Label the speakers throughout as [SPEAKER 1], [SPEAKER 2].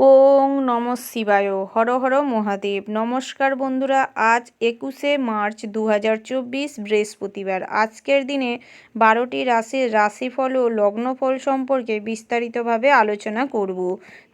[SPEAKER 1] ওং নমঃ শিবায়। হর হর মহাদেব। নমস্কার বন্ধুরা, আজ 21শে মার্চ 2024 বৃহস্পতিবার। আজকের দিনে 12টি রাশির রাশিফল ও লগ্নফল সম্পর্কে বিস্তারিতভাবে আলোচনা করব।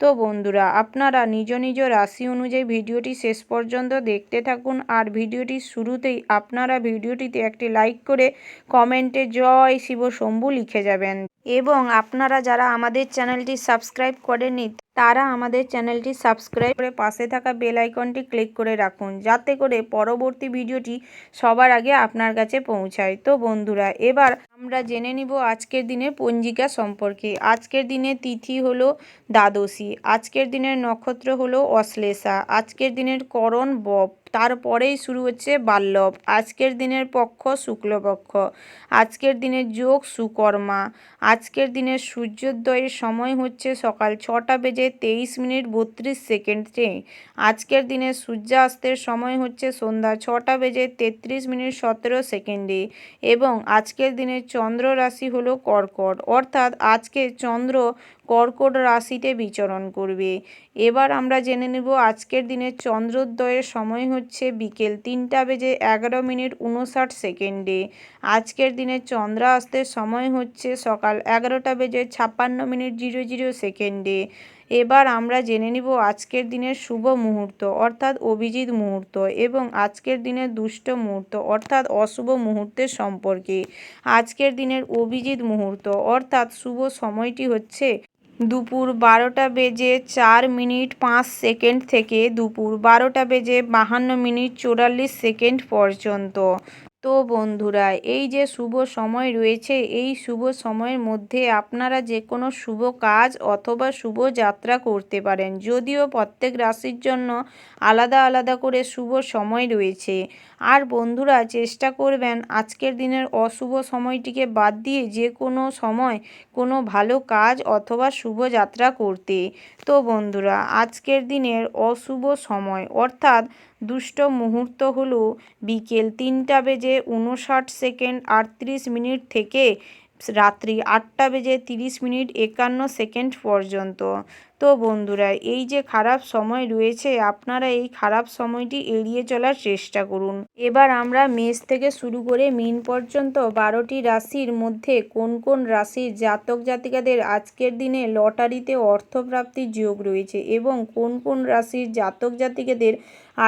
[SPEAKER 1] তো বন্ধুরা, আপনারা নিজ নিজ রাশি অনুযায়ী ভিডিওটি শেষ পর্যন্ত দেখতে থাকুন। আর ভিডিওটির শুরুতেই আপনারা ভিডিওটিতে একটি লাইক করে কমেন্টে জয় শিব শম্ভু লিখে যাবেন। এবং আপনারা যারা আমাদের চ্যানেলটি সাবস্ক্রাইব করেননি তারা আমাদের চ্যানেলটি সাবস্ক্রাইব করে পাশে থাকা বেল আইকনটি ক্লিক করে রাখুন, যাতে করে পরবর্তী ভিডিওটি সবার আগে আপনার কাছে পৌঁছায়। তো বন্ধুরা, এবার আমরা জেনে নিব আজকের দিনের পঞ্জিকা সম্পর্কে। আজকের দিনের তিথি হলো দ্বাদশী, আজকের দিনের নক্ষত্র হলো অশ্লেষা, আজকের দিনের করণ বপ, তারপরেই শুরু হচ্ছে বাল্লভ, আজকের দিনের পক্ষ শুক্লপক্ষ, আজকের দিনের যোগ সুকর্মা, আজকের দিনের সূর্যোদয়ের সময় হচ্ছে সকাল 6:23:32, আজকের দিনের সূর্যাস্তের সময় হচ্ছে সন্ধ্যা 6:33:17 এবং আজকের দিনের চন্দ্র রাশি হলো কর্কট, অর্থাৎ আজকে চন্দ্র কর্কট রাশিতে বিচরণ করবে। এবার আমরা জেনে নেব আজকের দিনের চন্দ্রোদয়ের সময় হচ্ছে বিকেল 3:11:59, আজকের দিনের চন্দ্রাস্তের সময় হচ্ছে সকাল 11:56:00। এবার আমরা জেনে নিব আজকের দিনের শুভ মুহূর্ত অর্থাৎ অভিজিৎ মুহূর্ত এবং আজকের দিনের দুষ্ট মুহূর্ত অর্থাৎ অশুভ মুহূর্তের সম্পর্কে। আজকের দিনের অভিজিৎ মুহূর্ত অর্থাৎ শুভ সময়টি হচ্ছে দুপুর 12:04:05 থেকে দুপুর 12:52:44 পর্যন্ত। তো বন্ধুরা, এই যে শুভ সময় রয়েছে, এই শুভ সময়ের মধ্যে আপনারা যে কোনো শুভ কাজ অথবা শুভ যাত্রা করতে পারেন, যদিও প্রত্যেক রাশির জন্য আলাদা আলাদা করে শুভ সময় রয়েছে। আর বন্ধুরা, চেষ্টা করবেন আজকের দিনের অশুভ সময়টিকে বাদ দিয়ে যে কোনো সময় কোনো ভালো কাজ অথবা শুভ যাত্রা করতে। তো বন্ধুরা, আজকের দিনের অশুভ সময় অর্থাৎ দুষ্ট মুহূর্ত হলো বিকেল 3:59:38 থেকে রাত্রি 8:30:51 পর্যন্ত। তো বন্ধুরা, এই যে খারাপ সময় রয়েছে, আপনারা এই খারাপ সময়টি এড়িয়ে চলার চেষ্টা করুন। এবার আমরা মেষ থেকে শুরু করে মীন পর্যন্ত 12টি রাশির মধ্যে কোন কোন রাশির জাতক জাতিকাদের আজকের দিনে লটারিতে অর্থপ্রাপ্তির যোগ রয়েছে এবং কোন কোন রাশির জাতক জাতিকাদের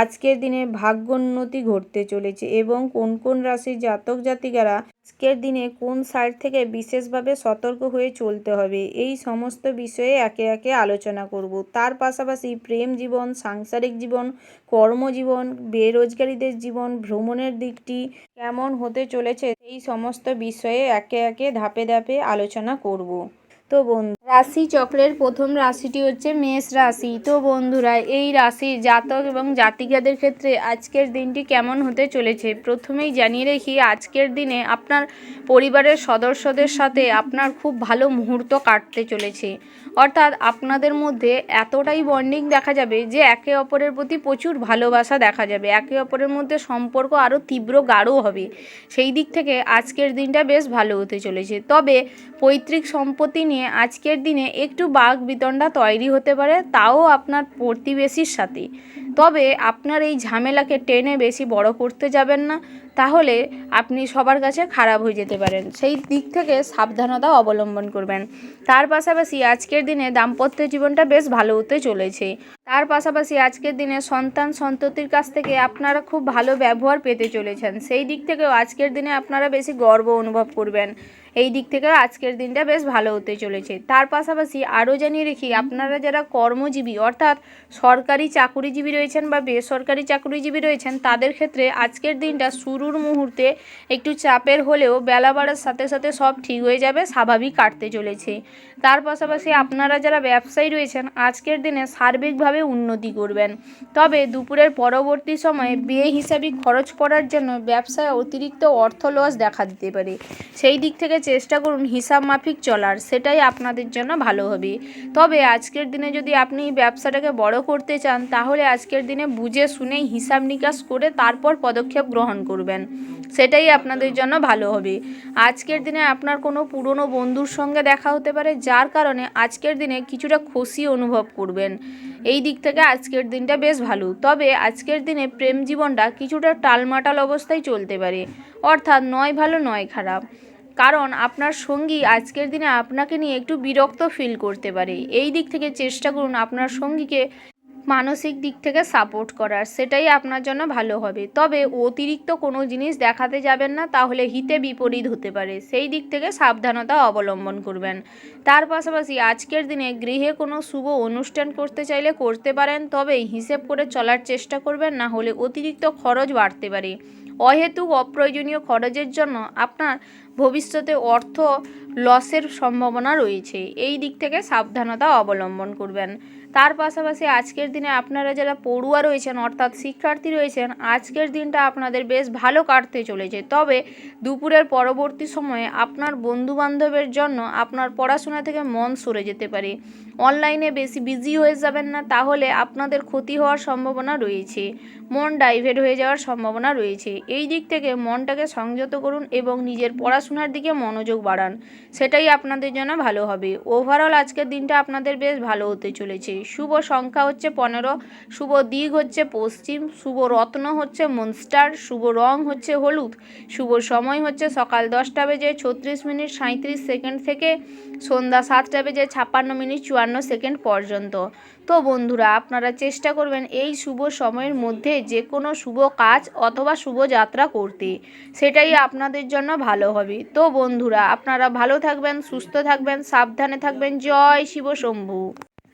[SPEAKER 1] আজকের দিনে ভাগ্যোন্নতি ঘটতে চলেছে এবং কোন কোন রাশির জাতক জাতিকারা আজকের দিনে কোন সাইড থেকে বিশেষভাবে সতর্ক হয়ে চলতে হবে, এই সমস্ত বিষয়ে একে একে আলোচনা করব। তার পাশাপাশি প্রেম জীবন, সাংসারিক জীবন, কর্মজীবন, বেরোজগারীদের জীবন, ভ্রমণের দিকটি কেমন হতে চলেছে, এই সমস্ত বিষয়ে একে একে ধাপে ধাপে আলোচনা করব। তো রাশি চক্রের প্রথম রাশিটি হচ্ছে মেষ রাশি। তো বন্ধুরা, এই রাশির জাতক এবং জাতিকাদের ক্ষেত্রে আজকের দিনটি কেমন হতে চলেছে প্রথমেই জানিয়ে রেখি, আজকের দিনে আপনার পরিবারের সদস্যদের সাথে আপনার খুব ভালো মুহূর্ত কাটতে চলেছে, অর্থাৎ আপনাদের মধ্যে এতটাই বন্ডিং দেখা যাবে যে একে অপরের প্রতি প্রচুর ভালোবাসা দেখা যাবে, একে অপরের মধ্যে সম্পর্ক আরও তীব্র গাঢ় হবে। সেই দিক থেকে আজকের দিনটা বেশ ভালো হতে চলেছে। তবে পৈতৃক সম্পত্তি নিয়ে আজকের দিনে একটু বাক বিতণ্ডা তৈরি হতে পারে, তাও আপনার প্রতিবেশীর সাথে। তবে আপনার এই ঝামেলাকে টেনে বেশি বড় করতে যাবেন না, তাহলে আপনি সবার কাছে খারাপ হয়ে যেতে পারেন। সেই দিক থেকে সাবধানতা অবলম্বন করবেন। তার পাশাপাশি আজকের দিনে দাম্পত্য জীবনটা বেশ ভালো হতে চলেছে। তার পাশাপাশি আজকের দিনে সন্তান সন্ততির কাছ থেকে আপনারা খুব ভালো ব্যবহার পেতে চলেছেন। সেই দিক থেকেও আজকের দিনে আপনারা বেশি গর্ব অনুভব করবেন। এই দিক থেকে আজকের দিনটা বেশ ভালো হতে চলেছে। তার পাশাপাশি আরও জানিয়ে রাখি, আপনারা যারা কর্মজীবী অর্থাৎ সরকারি চাকুরিজীবী রয়েছেন বা বেসরকারি চাকুরিজীবী রয়েছেন, তাদের ক্ষেত্রে আজকের দিনটা শুরুর মুহূর্তে একটু চাপের হলেও বেলা বাড়ার সাথে সাথে সব ঠিক হয়ে যাবে, স্বাভাবিক কাটতে চলেছে। তার পাশাপাশি আপনারা যারা ব্যবসায়ী রয়েছেন, আজকের দিনে সার্বিকভাবে উন্নতি করবেন। তবে দুপুরের পরবর্তী সময়ে বেহিসাবি খরচ করার জন্য ব্যবসায় অতিরিক্ত অর্থ লস দেখা দিতে পারে। সেই দিক থেকে চেষ্টা করুন হিসাব মাফিক চলার, সেটাই আপনাদের জন্য ভালো হবে। তবে আজকের দিনে যদি আপনি ব্যবসাটাকে বড় করতে চান, তাহলে আজকের দিনে বুঝে শুনেই হিসাব নিকাশ করে তারপর পদক্ষেপ গ্রহণ করবেন। সেটাই আপনাদের জন্য ভালো হবে। আজকের দিনে আপনার কোনো পুরনো বন্ধুর সঙ্গে দেখা হতে পারে, যার কারণে আজকের দিনে কিছুটা খুশি অনুভব করবেন। এই দিক থেকে আজকের দিনটা বেশ ভালো। তবে আজকের দিনে প্রেম জীবনটা কিছুটা টালমাটাল অবস্থায় চলতে পারে, অর্থাৎ নয় ভালো নয় খারাপ। কারণ আপনার সঙ্গী আজকের দিনে আপনাকে নিয়ে একটু বিরক্ত ফিল করতে পারে। এই দিক থেকে চেষ্টা করুন আপনার সঙ্গীকে মানসিক দিক থেকে সাপোর্ট করার, সেটাই আপনার জন্য ভালো হবে। তবে অতিরিক্ত কোনো জিনিস দেখাতে যাবেন না, তাহলে হিতে বিপরীত হতে পারে। সেই দিক থেকে সাবধানতা অবলম্বন করবেন। তার পাশাপাশি আজকের দিনে গৃহে কোনো শুভ অনুষ্ঠান করতে চাইলে করতে পারেন, তবে হিসেব করে চলার চেষ্টা করবেন, না হলে অতিরিক্ত খরচ বাড়তে পারে। অহেতুক অপ্রয়োজনীয় খরচের জন্য আপনার ভবিষ্যতে অর্থ লসের সম্ভাবনা রয়েছে। এই দিক থেকে সাবধানতা অবলম্বন করবেন। তার পাশাপাশি আজকের দিনে আপনারা যারা পড়ুয়া রয়েছেন, অর্থাৎ শিক্ষার্থী রয়েছেন, আজকের দিনটা আপনাদের বেশ ভালো কাটতে চলেছে। তবে দুপুরের পরবর্তী সময়ে আপনার বন্ধুবান্ধবের জন্য আপনার পড়াশোনা থেকে মন সরে যেতে পারে। অনলাইনে বেশি বিজি হয়ে যাবেন না, তাহলে আপনাদের ক্ষতি হওয়ার সম্ভাবনা রয়েছে। মন ডাইভার্ট হয়ে যাওয়ার সম্ভাবনা রয়েছে। এই দিক থেকে মনটাকে সংযত করুন এবং নিজের পড়াশোনার দিকে মনোযোগ বাড়ান, সেটাই আপনাদের জন্য ভালো হবে। ওভারঅল আজকের দিনটা আপনাদের বেশ ভালো হতে চলেছে। শুভ সংখ্যা হচ্ছে 15, শুভ দিক হচ্ছে পশ্চিম, শুভ রত্ন হচ্ছে মনস্টার, শুভ রং হচ্ছে হলুদ, শুভ সময় হচ্ছে সকাল 10টা বেজে 36 মিনিট 37 সেকেন্ড থেকে সন্ধ্যা 7টা বেজে 56 মিনিট 54 সেকেন্ড পর্যন্ত। তো বন্ধুরা, আপনারা চেষ্টা করবেন এই শুভ সময়ের মধ্যে যে কোনো শুভ কাজ অথবা শুভ যাত্রা করতে, সেটাই আপনাদের জন্য ভালো হবে। তো বন্ধুরা, আপনারা ভালো থাকবেন, সুস্থ থাকবেন, সাবধানে থাকবেন। জয় শিব শম্ভু।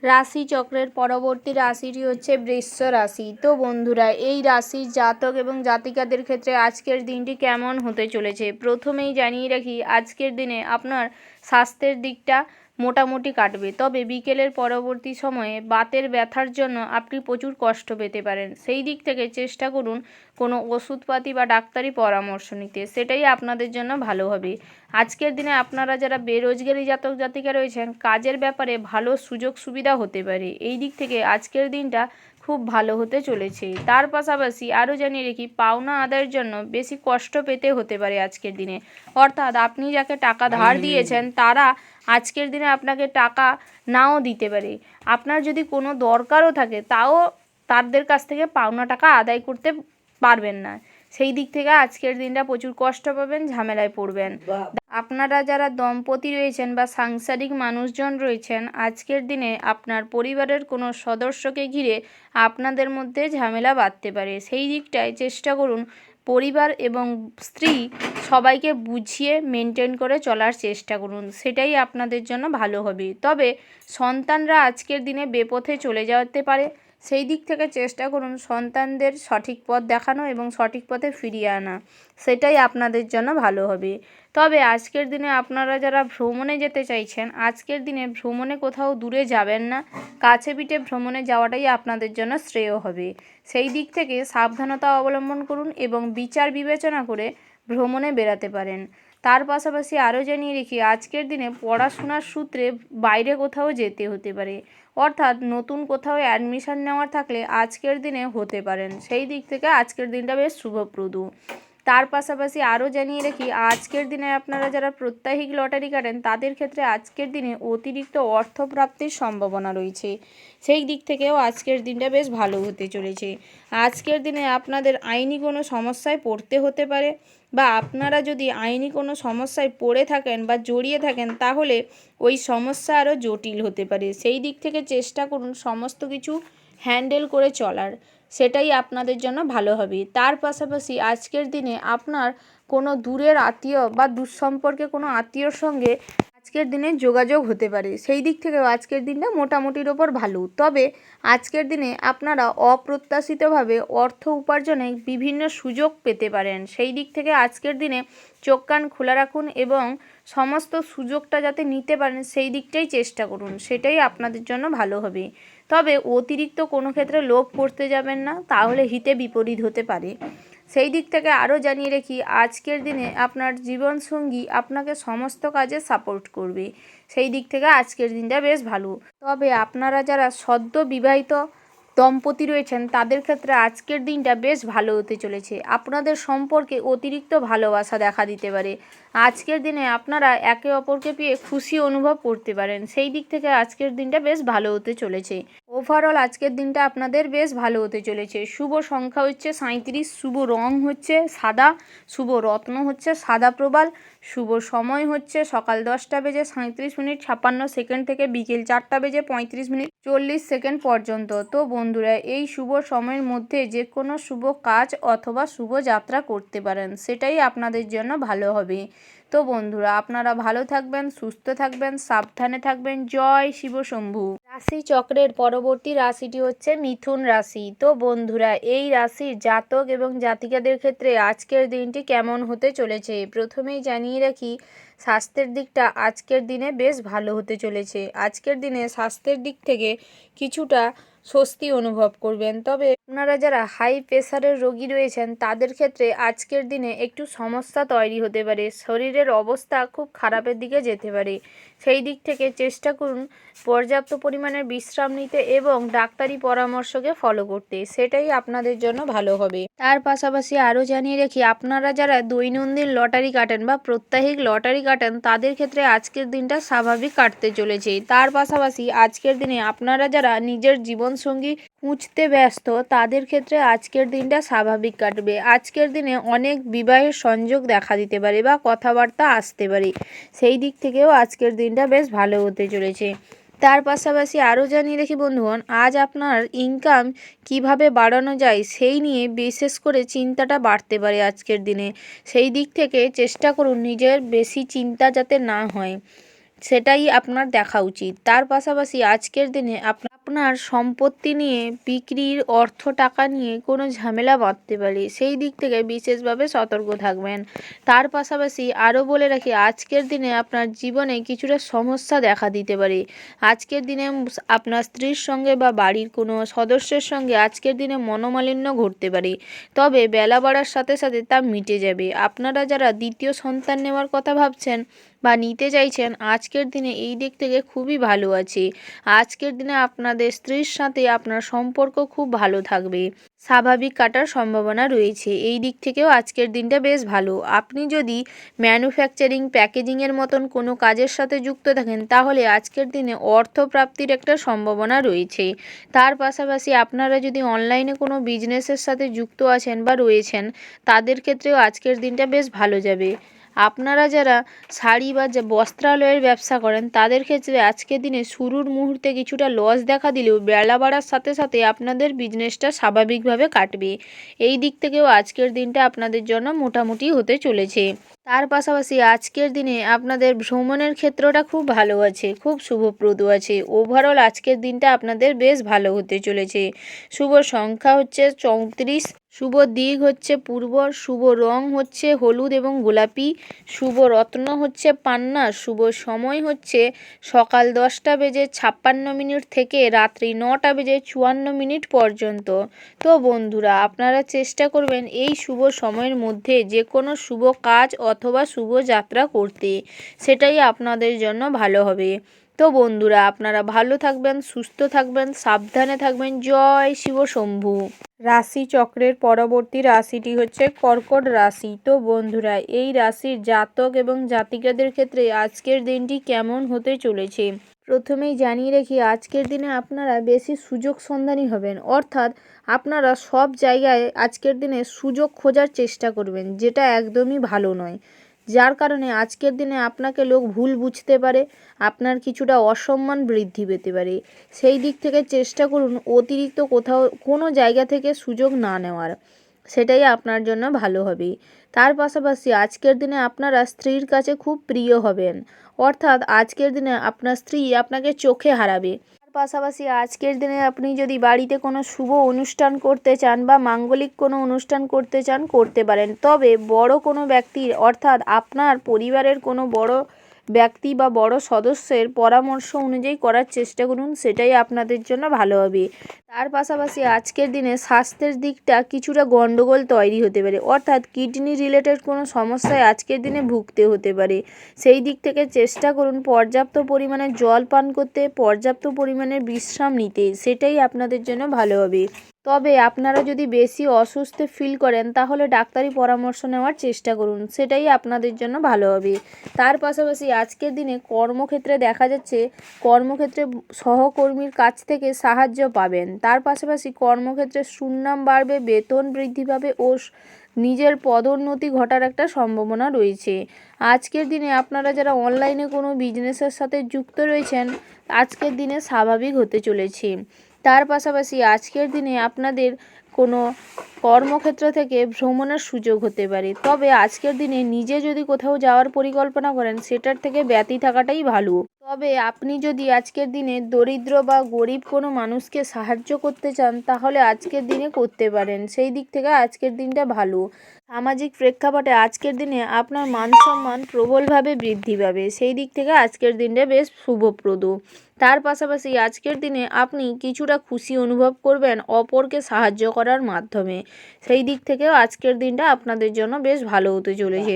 [SPEAKER 1] রাশি চক্রের পরবর্তী রাশিটি হচ্ছে বৃশ্চ রাশি। তো বন্ধুরা, এই রাশির জাতক এবং জাতিকাদের ক্ষেত্রে আজকের দিনটি কেমন হতে চলেছে প্রথমেই জানিয়ে রাখি, আজকের দিনে আপনার স্বাস্থ্যের দিকটা মোটামুটি কাটবে। তবে বিকেলের পরবর্তী সময়ে বাতের ব্যথার জন্য আপনি প্রচুর কষ্ট পেতে পারেন। সেই দিক থেকে চেষ্টা করুন কোনো ওষুধপাতি বা ডাক্তারি পরামর্শ নিতে, সেটাই আপনাদের জন্য ভালো হবে। আজকের দিনে আপনারা যারা বেরোজগারি জাতক জাতিকা রয়েছেন, কাজের ব্যাপারে ভালো সুযোগ সুবিধা হতে পারে। এই দিক থেকে আজকের দিনটা খুব ভালো হতে চলেছে। তার পাশাপাশি আরও জানিয়ে রাখি, পাওনা আদায়ের জন্য বেশি কষ্ট পেতে হতে পারে আজকের দিনে। অর্থাৎ আপনি যাকে টাকা ধার দিয়েছেন, তারা আজকের দিনে আপনাকে টাকা নাও দিতে পারে। আপনার যদি কোনো দরকারও থাকে, তাও তাদের কাছ থেকে পাওনা টাকা আদায় করতে পারবেন না। সেই দিক থেকে আজকের দিনটা প্রচুর কষ্ট পাবেন, ঝামেলায় পড়বেন। আপনারা যারা দম্পতি রয়েছেন বা সাংসারিক মানুষজন রয়েছেন, আজকের দিনে আপনার পরিবারের কোনো সদস্যকে ঘিরে আপনাদের মধ্যে ঝামেলা বাধতে পারে। সেই দিকটায় চেষ্টা করুন পরিবার এবং স্ত্রী সবাইকে বুঝিয়ে মেনটেন করে চলার চেষ্টা করুন, সেটাই আপনাদের জন্য ভালো হবে। তবে সন্তানরা আজকের দিনে বেপথে চলে যেতে পারে। সেই দিক থেকে চেষ্টা করুন সন্তানদের সঠিক পথ দেখানো এবং সঠিক পথে ফিরিয়ে আনা, সেটাই আপনাদের জন্য ভালো হবে। তবে আজকের দিনে আপনারা যারা ভ্রমণে যেতে চাইছেন, আজকের দিনে ভ্রমণে কোথাও দূরে যাবেন না, কাছে পিঠে ভ্রমণে যাওয়াটাই আপনাদের জন্য শ্রেয় হবে। সেই দিক থেকে সাবধানতা অবলম্বন করুন এবং বিচার বিবেচনা করে ভ্রমণে বেরাতে পারেন। তার পাশাপাশি আরও জানিয়ে রাখি, আজকের দিনে পড়াশোনার সূত্রে বাইরে কোথাও যেতে হতে পারে, অর্থাৎ নতুন কোথাও অ্যাডমিশন নেওয়ার থাকলে আজকের দিনে হতে পারেন। সেই দিক থেকে আজকের দিনটা বেশ শুভপ্রদ। তার পাশাপাশি আরও জানিয়ে রাখি, আজকের দিনে আপনারা যারা প্রত্যাহিক লটারি কাটেন, তাদের ক্ষেত্রে আজকের দিনে অতিরিক্ত অর্থপ্রাপ্তির সম্ভাবনা রয়েছে। সেই দিক থেকেও আজকের দিনটা বেশ ভালো হতে চলেছে। আজকের দিনে আপনাদের আইনি কোনো সমস্যায় পড়তে হতে পারে, বা আপনারা যদি আইনি কোনো সমস্যায় পড়ে থাকেন বা জড়িয়ে থাকেন, তাহলে ওই সমস্যা আরও জটিল হতে পারে। সেই দিক থেকে চেষ্টা করুন সমস্ত কিছু হ্যান্ডেল করে চলার, সেটাই আপনাদের জন্য ভালো হবে। তার পাশাপাশি আজকের দিনে আপনার কোনো দূরের আত্মীয় বা দুঃসম্পর্কে কোনো আত্মীয়র সঙ্গে আজকের দিনে যোগাযোগ হতে পারে। সেই দিক থেকেও আজকের দিনটা মোটামুটির ওপর ভালো। তবে আজকের দিনে আপনারা অপ্রত্যাশিতভাবে অর্থ উপার্জনে বিভিন্ন সুযোগ পেতে পারেন। সেই দিক থেকে আজকের দিনে চোখ কান খোলা রাখুন এবং সমস্ত সুযোগটা যাতে নিতে পারেন, সেই দিকটাই চেষ্টা করুন, সেটাই আপনাদের জন্য ভালো হবে। তবে অতিরিক্ত কোনো ক্ষেত্রে লোভ করতে যাবেন না, তাহলে হিতে বিপরীত হতে পারে। সেই দিক থেকে আরও জানিয়ে রাখি, আজকের দিনে আপনার জীবনসঙ্গী আপনাকে সমস্ত কাজে সাপোর্ট করবে। সেই দিক থেকে আজকের দিনটা বেশ ভালো। তবে আপনারা যারা সদ্য বিবাহিত দম্পতি রয়েছেন তাদের ক্ষেত্রে আজকের দিনটা বেশ ভালো হতে চলেছে। আপনাদের সম্পর্কে অতিরিক্ত ভালোবাসা দেখা দিতে পারে। আজকের দিনে আপনারা একে অপরকে পেয়ে খুশি অনুভব করতে পারেন। সেই দিক থেকে আজকের দিনটা বেশ ভালো হতে চলেছে। ওভারঅল আজকের দিনটা আপনাদের বেশ ভালো হতে চলেছে। শুভ সংখ্যা হচ্ছে 37, শুভ রং হচ্ছে সাদা, শুভ রত্ন হচ্ছে সাদা প্রবাল, শুভ সময় হচ্ছে সকাল 10:37:56 থেকে বিকেল 4:35:40 পর্যন্ত। তো বন্ধুরা, এই শুভ সময়ের মধ্যে যে কোনো শুভ কাজ অথবা শুভ যাত্রা করতে পারেন, সেটাই আপনাদের জন্য ভালো হবে। তো বন্ধুরা, আপনারা ভালো থাকবেন, সুস্থ থাকবেন, সাবধানে থাকবেন। জয় শিব শম্ভু। রাশি চক্রের পরবর্তী রাশিটি হচ্ছে মিথুন রাশি। তো বন্ধুরা, এই রাশির জাতক এবং জাতিকাদের ক্ষেত্রে আজকের দিনটি কেমন হতে চলেছে প্রথমেই জানিয়ে রাখি, স্বাস্থ্যের দিকটা আজকের দিনে বেশ ভালো হতে চলেছে। আজকের দিনে স্বাস্থ্যের দিক থেকে কিছুটা স্বস্তি অনুভব করবেন। তবে আপনারা যারা হাই প্রেশারের রোগী রয়েছেন তাদের ক্ষেত্রে আজকের দিনে একটু সমস্যা তৈরি হতে পারে। শরীরের অবস্থা খুব খারাপের দিকে যেতে পারে। সেই দিক থেকে চেষ্টা করুন পর্যাপ্ত পরিমাণের বিশ্রাম নিতে এবং ডাক্তারি পরামর্শকে ফলো করতে, সেটাই আপনাদের জন্য ভালো হবে। তার পাশাপাশি আরও জানিয়ে রাখি, আপনারা যারা দৈনন্দিন লটারি কাটেন বা প্রত্যাহিক লটারি কাটেন তাদের ক্ষেত্রে আজকের দিনটা স্বাভাবিক কাটতে চলেছে। তার পাশাপাশি আজকের দিনে আপনারা যারা নিজের জীবনসঙ্গী খুঁজতে ব্যস্ত তাদের ক্ষেত্রে আজকের দিনটা স্বাভাবিক কাটবে। আজকের দিনে অনেক বিবাহের সংযোগ দেখা দিতে পারে বা কথাবার্তা আসতে পারে। সেই দিক থেকেও আজকের দিনটা বেশ ভালো হতে চলেছে। তার পাশাপাশি আরও জানিয়ে রাখি বন্ধুগণ, আজ আপনার ইনকাম কিভাবে বাড়ানো যায় সেই নিয়ে বিশেষ করে চিন্তাটা বাড়তে পারে আজকের দিনে। সেই দিক থেকে চেষ্টা করুন নিজের বেশি চিন্তা যাতে না হয়, সেটাই আপনার দেখা উচিত। তার পাশাপাশি আজকের দিনে আপনার সম্পত্তি নিয়ে বিক্রির অর্থ টাকা নিয়ে কোনো ঝামেলা বাঁধতে পারে, সেই দিক থেকে বিশেষভাবে সতর্ক থাকবেন। তার পাশাপাশি আরও বলে রাখি, আজকের দিনে আপনার জীবনে কিছুটা সমস্যা দেখা দিতে পারে। আজকের দিনে আপনার স্ত্রীর সঙ্গে বা বাড়ির কোনো সদস্যের সঙ্গে আজকের দিনে মনোমালিন্য ঘটতে পারে, তবে বেলা বাড়ার সাথে সাথে তা মিটে যাবে। আপনারা যারা দ্বিতীয় সন্তান নেওয়ার কথা ভাবছেন বা নিতে চাইছেন, আজকের দিনে এই দিক থেকে খুবই ভালো আছে। আজকের দিনে আপনাদের স্ত্রীর সাথে আপনার সম্পর্ক খুব ভালো থাকবে, স্বাভাবিক কাটার সম্ভাবনা রয়েছে। এই দিক থেকেও আজকের দিনটা বেশ ভালো। আপনি যদি ম্যানুফ্যাকচারিং প্যাকেজিংয়ের মতন কোনো কাজের সাথে যুক্ত থাকেন তাহলে আজকের দিনে অর্থপ্রাপ্তির একটা সম্ভাবনা রয়েছে। তার পাশাপাশি আপনারা যদি অনলাইনে কোনো বিজনেসের সাথে যুক্ত আছেন বা রয়েছেন তাদের ক্ষেত্রেও আজকের দিনটা বেশ ভালো যাবে। আপনারা যারা শাড়ি বা বস্ত্রালয়ের ব্যবসা করেন তাদের ক্ষেত্রে আজকের দিনে শুরুর মুহূর্তে কিছুটা লস দেখা দিলেও বেলা বাড়ার সাথে সাথে আপনাদের বিজনেসটা স্বাভাবিকভাবে কাটবে। এই দিক থেকেও আজকের দিনটা আপনাদের জন্য মোটামুটি হতে চলেছে। তার পাশাপাশি আজকের দিনে আপনাদের ভ্রমণের ক্ষেত্রটা খুব ভালো আছে, খুব শুভপ্রদ আছে। ওভারঅল আজকের দিনটা আপনাদের বেশ ভালো হতে চলেছে। শুভ সংখ্যা হচ্ছে 34, শুভ দিক হচ্ছে পূর্ব, শুভ রং হচ্ছে হলুদ এবং গোলাপি, শুভ রত্ন হচ্ছে পান্না, শুভ সময় হচ্ছে সকাল 10:56 থেকে রাত্রি 9:54 পর্যন্ত। তো বন্ধুরা, আপনারা চেষ্টা করবেন এই শুভ সময়ের মধ্যে যে কোনো শুভ কাজ অথবা শুভ যাত্রা করতে, সেটাই আপনাদের জন্য ভালো হবে। তো বন্ধুরা, আপনারা ভালো থাকবেন, সুস্থ থাকবেন, সাবধানে থাকবেন। জয় শিব শম্ভু। রাশি চক্রের পরবর্তী রাশিটি হচ্ছে কর্কট রাশি। তো বন্ধুরা, এই রাশির জাতক এবং জাতিকাদের ক্ষেত্রে আজকের দিনটি কেমন হতে চলেছে প্রথমেই জানিয়ে রাখি, আজকের দিনে আপনারা বেশি সুযোগ সন্ধানী হবেন, অর্থাৎ আপনারা সব জায়গায় আজকের দিনে সুযোগ খোঁজার চেষ্টা করবেন, যেটা একদমই ভালো নয়। যার কারণে আজকের দিনে আপনাকে লোক ভুল বুঝতে পারে, আপনার কিছুটা অসম্মান বৃদ্ধি পেতে পারে। সেই দিক থেকে চেষ্টা করুন অতিরিক্ত কোথাও কোনো জায়গা থেকে সুযোগ না নেওয়ার, সেটাই আপনার জন্য ভালো হবে। তার পাশাপাশি আজকের দিনে আপনারা স্ত্রীর কাছে খুব প্রিয় হবেন, অর্থাৎ আজকের দিনে আপনার স্ত্রী আপনাকে চোখে হারাবে। তার পাশাপাশি আজকের দিনে আপনি যদি বাড়িতে কোনো শুভ অনুষ্ঠান করতে চান বা মাঙ্গলিক কোনো অনুষ্ঠান করতে চান করতে পারেন, তবে বড় কোনো ব্যক্তির অর্থাৎ আপনার পরিবারের কোনো বড় ব্যক্তি বা বড় সদস্যের পরামর্শ অনুযায়ী করার চেষ্টা করুন, সেটাই আপনাদের জন্য ভালো হবে। তার পাশাপাশি আজকের দিনে স্বাস্থ্যের দিকটা কিছুটা গণ্ডগোল তৈরি হতে পারে, অর্থাৎ কিডনি রিলেটেড কোনো সমস্যায় আজকের দিনে ভুগতে হতে পারে। সেই দিক থেকে চেষ্টা করুন পর্যাপ্ত পরিমাণে জল পান করতে, পর্যাপ্ত পরিমাণে বিশ্রাম নিতে, সেটাই আপনাদের জন্য ভালো হবে। তবে আপনারা যদি বেশি অসুস্থ ফিল করেন তাহলে ডাক্তারি পরামর্শ নেওয়ার চেষ্টা করুন, সেটাই আপনাদের জন্য ভালো হবে। তার পাশাপাশি আজকের দিনে কর্মক্ষেত্রে দেখা যাচ্ছে কর্মক্ষেত্রে সহকর্মীর কাছ থেকে সাহায্য পাবেন। তার পাশাপাশি কর্মক্ষেত্রে সুনাম বাড়বে, বেতন বৃদ্ধি পাবে ও নিজের পদোন্নতি ঘটার একটা সম্ভাবনা রয়েছে। আজকের দিনে আপনারা যারা অনলাইনে কোনো বিজনেসের সাথে যুক্ত রয়েছেন, আজকের দিনে স্বাভাবিক হতে চলেছে। তার পাশাপাশি আজকের দিনে আপনাদের কোনো কর্মক্ষেত্র থেকে ভ্রমণের সুযোগ হতে পারে, তবে আজকের দিনে নিজে যদি কোথাও যাওয়ার পরিকল্পনা করেন সেটার থেকে ব্যতি থাকাটাই ভালো। তবে আপনি যদি আজকের দিনে দরিদ্র বা গরিব কোনো মানুষকে সাহায্য করতে চান তাহলে আজকের দিনে করতে পারেন, সেই দিক থেকে আজকের দিনটা ভালো। সামাজিক প্রেক্ষাপটে আজকের দিনে আপনার মান সম্মান প্রবলভাবে বৃদ্ধি পাবে, সেই দিক থেকে আজকের দিনটা বেশ শুভপ্রদ। তার পাশাপাশি আজকের দিনে আপনি কিছুটা খুশি অনুভব করবেন অপরকে সাহায্য করার মাধ্যমে, সেই দিক থেকেও আজকের দিনটা আপনাদের জন্য বেশ ভালো হতে চলেছে।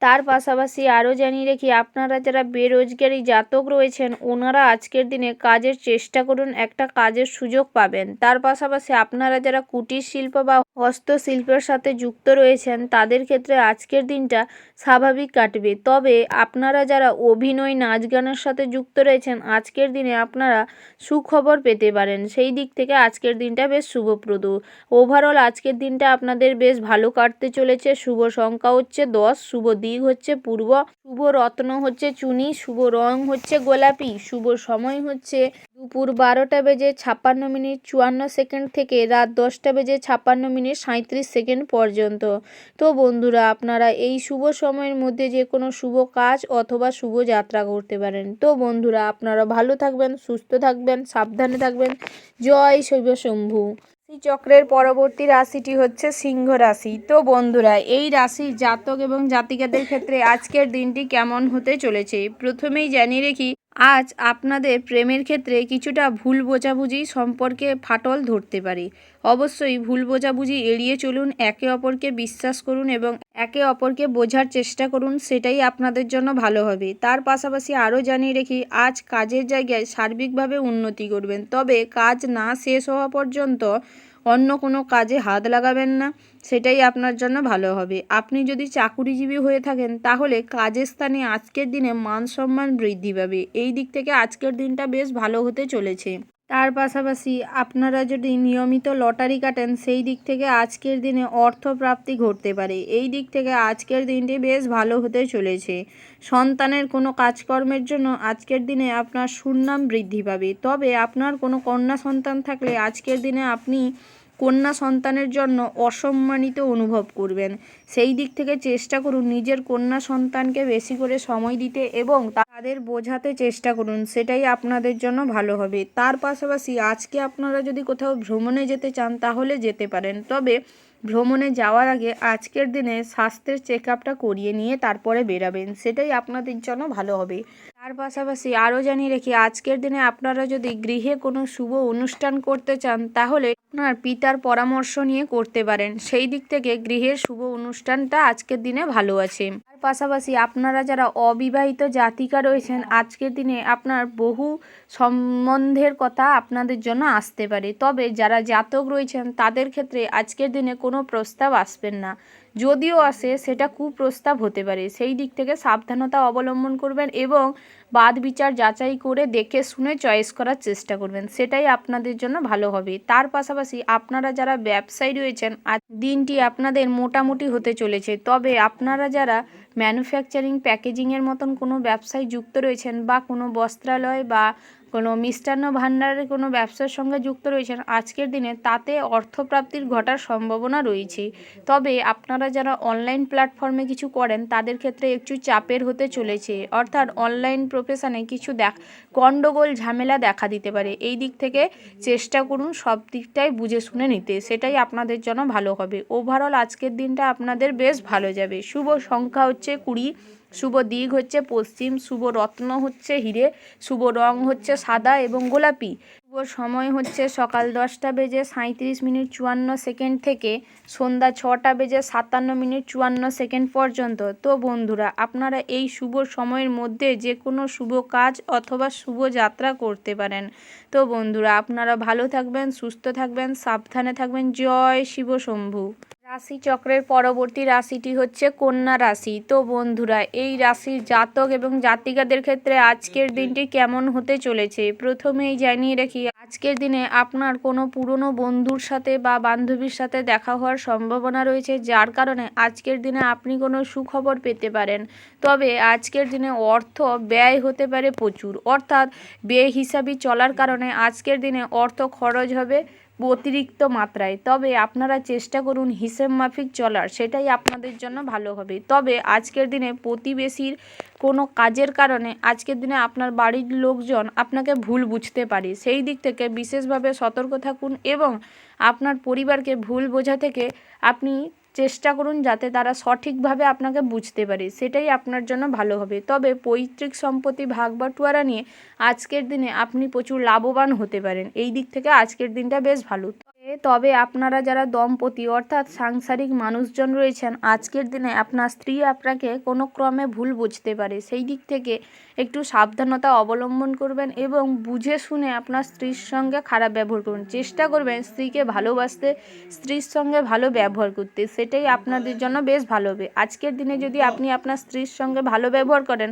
[SPEAKER 1] তার পাশাপাশি আরও জানিয়ে রাখি, আপনারা যারা বেরোজগারি জাতক রয়েছেন ওনারা আজকের দিনে কাজের চেষ্টা করুন, একটা কাজের সুযোগ পাবেন। তার পাশাপাশি আপনারা যারা কুটির শিল্প বা হস্তশিল্পের সাথে যুক্ত রয়েছেন তাদের ক্ষেত্রে আজকের দিনটা স্বাভাবিক কাটবে। তবে আপনারা যারা অভিনয় নাচ গানের সাথে যুক্ত রয়েছেন আজকের দিনে আপনারা সুখবর পেতে পারেন, সেই দিক থেকে আজকের দিনটা বেশ শুভপ্রদ। ওভারঅল আজকের দিনটা আপনাদের বেশ ভালো কাটতে চলেছে। শুভ সংখ্যা হচ্ছে 10, শুভ দিক হচ্ছে পূর্ব, শুভ রত্ন হচ্ছে চুনি, শুভ রং হচ্ছে গোলাপি, শুভ সময় হচ্ছে দুপুর 12:56 থেকে রাত 10:56 পর্যন্ত। তো বন্ধুরা, আপনারা এই শুভ সময়ের মধ্যে যে কোনো শুভ কাজ অথবা শুভ যাত্রা করতে পারেন। তো বন্ধুরা, আপনারা ভালো থাকবেন, সুস্থ থাকবেন, সাবধানে থাকবেন। জয় শৈব শম্ভু। চক্রের পরবর্তী রাশিটি হচ্ছে সিংহ রাশি। তো বন্ধুরা, এই রাশির জাতক এবং জাতিকাদের ক্ষেত্রে আজকের দিনটি কেমন হতে চলেছে প্রথমেই জানিয়ে রেখি, আজ আপনাদের প্রেমের ক্ষেত্রে কিছুটা ভুল বোঝাবুঝি সম্পর্কে ফাটল ধরতে পারে। অবশ্যই ভুল বোঝাবুঝি এড়িয়ে চলুন, একে অপরকে বিশ্বাস করুন এবং একে অপরকে বোঝার চেষ্টা করুন, সেটাই আপনাদের জন্য ভালো হবে। তার পাশাপাশি আরও জানিয়ে রেখি, আজ কাজের জায়গায় সার্বিকভাবে উন্নতি করবেন, তবে কাজ না শেষ হওয়া পর্যন্ত অন্য কোনো কাজে হাত লাগাবেন না, সেটাই আপনার জন্য ভালো হবে। আপনি যদি চাকুরিজীবী হয়ে থাকেন তাহলে কাজের স্থানে আজকের দিনে মান সম্মান বৃদ্ধি পাবে, এই দিক থেকে আজকের দিনটা বেশ ভালো হতে চলেছে। তার পাশাপাশি আপনারা যদি নিয়মিত লটারি কাটেন সেই দিক থেকে আজকের দিনে অর্থপ্রাপ্তি ঘটতে পারে, এই দিক থেকে আজকের দিনটি বেশ ভালো হতে চলেছে। সন্তানের কোনো কাজকর্মের জন্য আজকের দিনে আপনার সুনাম বৃদ্ধি পাবে, তবে আপনার কোনো কন্যা সন্তান থাকলে আজকের দিনে আপনি কন্যা সন্তানের জন্য অসম্মানিত অনুভব করবেন, সেই দিক থেকে চেষ্টা করুন নিজের কন্যা সন্তানকে বেশি করে সময় দিতে এবং তাদের বোঝাতে চেষ্টা করুন, সেটাই আপনাদের জন্য ভালো হবে। তার পাশাপাশি আজকে আপনারা যদি কোথাও ভ্রমণে যেতে চান তাহলে যেতে পারেন, তবে ভ্রমণে যাওয়ার আগে আজকের দিনে স্বাস্থ্যের চেক আপটা করিয়ে নিয়ে তারপরে বেরাবেন, সেটাই আপনাদের জন্য ভালো হবে। তার পাশাপাশি আরও জানিয়ে রাখি, আজকের দিনে আপনারা যদি গৃহে কোনো শুভ অনুষ্ঠান করতে চান তাহলে আপনার পিতার পরামর্শ নিয়ে করতে পারেন, সেই দিক থেকে গৃহের শুভ অনুষ্ঠানটা আজকের দিনে ভালো আছে। তার পাশাপাশি আপনারা যারা অবিবাহিত জাতিকা রয়েছেন আজকের দিনে আপনার বহু সম্বন্ধের কথা আপনাদের জন্য আসতে পারে, তবে যারা জাতক রয়েছেন তাদের ক্ষেত্রে আজকের দিনে কোনো প্রস্তাব আসবেন না, যদিও আসে সেটা কুপ্রস্তাব হতে পারে, সেই দিক থেকে সাবধানতা অবলম্বন করবেন এবং বাদ বিচার যাচাই করে দেখে শুনে চয়েস করার চেষ্টা করবেন, সেটাই আপনাদের জন্য ভালো হবে। তার পাশাপাশি আপনারা যারা ব্যবসায়ী রয়েছেন আজ দিনটি আপনাদের মোটামুটি হতে চলেছে, তবে আপনারা যারা ম্যানুফ্যাকচারিং প্যাকেজিংয়ের মতন কোনো ব্যবসায় যুক্ত রয়েছেন বা কোনো বস্ত্রালয় বা কোনো মিষ্টান্ন ভাণ্ডারের কোনো ব্যবসার সঙ্গে যুক্ত রয়েছেন আজকের দিনে তাতে অর্থপ্রাপ্তির ঘটার সম্ভাবনা রয়েছে, তবে আপনারা যারা অনলাইন প্ল্যাটফর্মে কিছু করেন তাদের ক্ষেত্রে একটু চাপের হতে চলেছে, অর্থাৎ অনলাইন প্রফেশনে কিছু গণ্ডগোল ঝামেলা দেখা দিতে পারে, এই দিক থেকে চেষ্টা করুন সব দিকটাই বুঝে শুনে নিতে, সেটাই আপনাদের জন্য ভালো হবে। ওভারঅল আজকের দিনটা আপনাদের বেশ ভালো যাবে। শুভ সংখ্যা হচ্ছে 20, শুভ দিক হচ্ছে পশ্চিম, শুভ রত্ন হচ্ছে হিরে, শুভ রং হচ্ছে সাদা এবং গোলাপি। শুভ সময় হচ্ছে সকাল 10:37:54 থেকে সন্ধ্যা 6:57:54 পর্যন্ত। তো বন্ধুরা, আপনারা এই শুভ সময়ের মধ্যে যে কোনো শুভ কাজ অথবা শুভ যাত্রা করতে পারেন। তো বন্ধুরা, আপনারা ভালো থাকবেন, সুস্থ থাকবেন, সাবধানে থাকবেন। জয় শিব শম্ভু। রাশিচক্রের পরবর্তী রাশিটি হচ্ছে কন্যা রাশি। তো বন্ধুরা, এই রাশির জাতক এবং জাতিকাদের ক্ষেত্রে আজকের দিনটি কেমন হতে চলেছে প্রথমেই জানিয়ে রাখি, আজকের দিনে আপনার কোনো পুরনো বন্ধুর সাথে বা বান্ধবীর সাথে দেখা হওয়ার সম্ভাবনা রয়েছে, যার কারণে আজকের দিনে আপনি কোনো সুখবর পেতে পারেন। তবে আজকের দিনে অর্থ ব্যয় হতে পারে প্রচুর, অর্থাৎ বেহিসাবি চলার কারণে আজকের দিনে অর্থ খরচ হবে অতিরিক্ত মাত্রায়। তবে আপনারা চেষ্টা করুন হিসেব মাফিক চলার, সেটাই আপনাদের জন্য ভালো হবে। তবে আজকের দিনে প্রতিবেশীর কোনো কাজের কারণে আজকের দিনে আপনার বাড়ির লোকজন আপনাকে ভুল বুঝতে পারে, সেই দিক থেকে বিশেষভাবে সতর্ক থাকুন এবং আপনার পরিবারকে ভুল বোঝা থেকে আপনি চেষ্টা করুন যাতে তারা সঠিকভাবে আপনাকে বুঝতে পারে, সেটাই আপনার জন্য ভালো হবে। তবে পৈতৃক সম্পত্তি ভাগ বাটোয়ারা নিয়ে আজকের দিনে আপনি প্রচুর লাভবান হতে পারেন, এই দিক থেকে আজকের দিনটা বেশ ভালো। তবে আপনারা যারা দম্পতি অর্থাৎ সাংসারিক মানুষজন রয়েছেন, আজকের দিনে আপনার স্ত্রী আপনাকে কোনো ক্রমে ভুল বুঝতে পারে, সেই দিক থেকে একটু সাবধানতা অবলম্বন করবেন এবং বুঝে শুনে আপনার স্ত্রীর সঙ্গে খারাপ ব্যবহার করুন। চেষ্টা করবেন স্ত্রীকে ভালোবাসতে, স্ত্রীর সঙ্গে ভালো ব্যবহার করতে, সেটাই আপনাদের জন্য বেশ ভালো হবে। আজকের দিনে যদি আপনি আপনার স্ত্রীর সঙ্গে ভালো ব্যবহার করেন,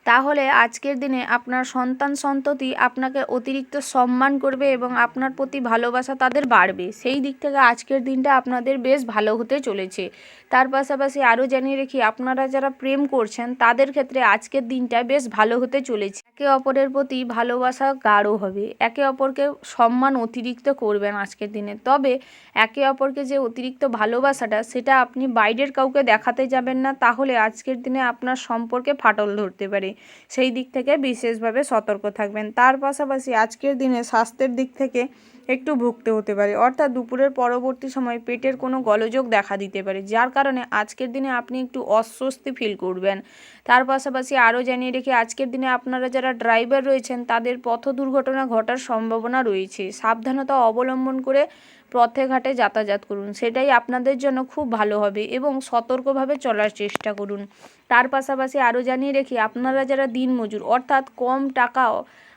[SPEAKER 1] তাহলে আজকের দিনে আপনার সন্তান সন্ততি আপনাকে অতিরিক্ত সম্মান করবে এবং আপনার প্রতি ভালোবাসা তাদের বাড়বে, সেই দিক থেকে আজকের দিনটা আপনাদের বেশ ভালো হতে চলেছে। তার পাশাপাশি আরও জানিয়ে রাখি, আপনারা যারা প্রেম করছেন তাদের ক্ষেত্রে আজকের দিনটা বেশ ভালো হতে চলেছে। একে অপরের প্রতি ভালোবাসা গাঢ় হবে, একে অপরকে সম্মান অতিরিক্ত করবেন আজকের দিনে। তবে একে অপরকে যে অতিরিক্ত ভালোবাসাটা, সেটা আপনি বাইরের কাউকে দেখাতে যাবেন না, তাহলে আজকের দিনে আপনার সম্পর্কে ফাটল ধরতে পারে, সেই দিক থেকে বিশেষভাবে সতর্ক থাকবেন। তার পাশাপাশি আজকের দিনে স্বাস্থ্যের দিক থেকে একটু ভুগতে হতে পারে, অর্থাৎ দুপুরের পরবর্তী সময় পেটের কোনো গোলযোগ দেখা দিতে পারে, যার কারণে আজকের দিনে আপনি একটু অস্বস্তি ফিল করবেন। তার পাশাপাশি আরও জানিয়ে রেখে, আজকের দিনে আপনারা যারা ড্রাইভার রয়েছেন তাদের পথ দুর্ঘটনা ঘটার সম্ভাবনা রয়েছে, সাবধানতা অবলম্বন করে পথে ঘাটে যাতায়াত করুন, সেটাই আপনাদের জন্য খুব ভালো হবে এবং সতর্কভাবে চলার চেষ্টা করুন। তার পাশাপাশি আরও জানিয়ে রেখি, আপনারা যারা দিনমজুর অর্থাৎ কম টাকা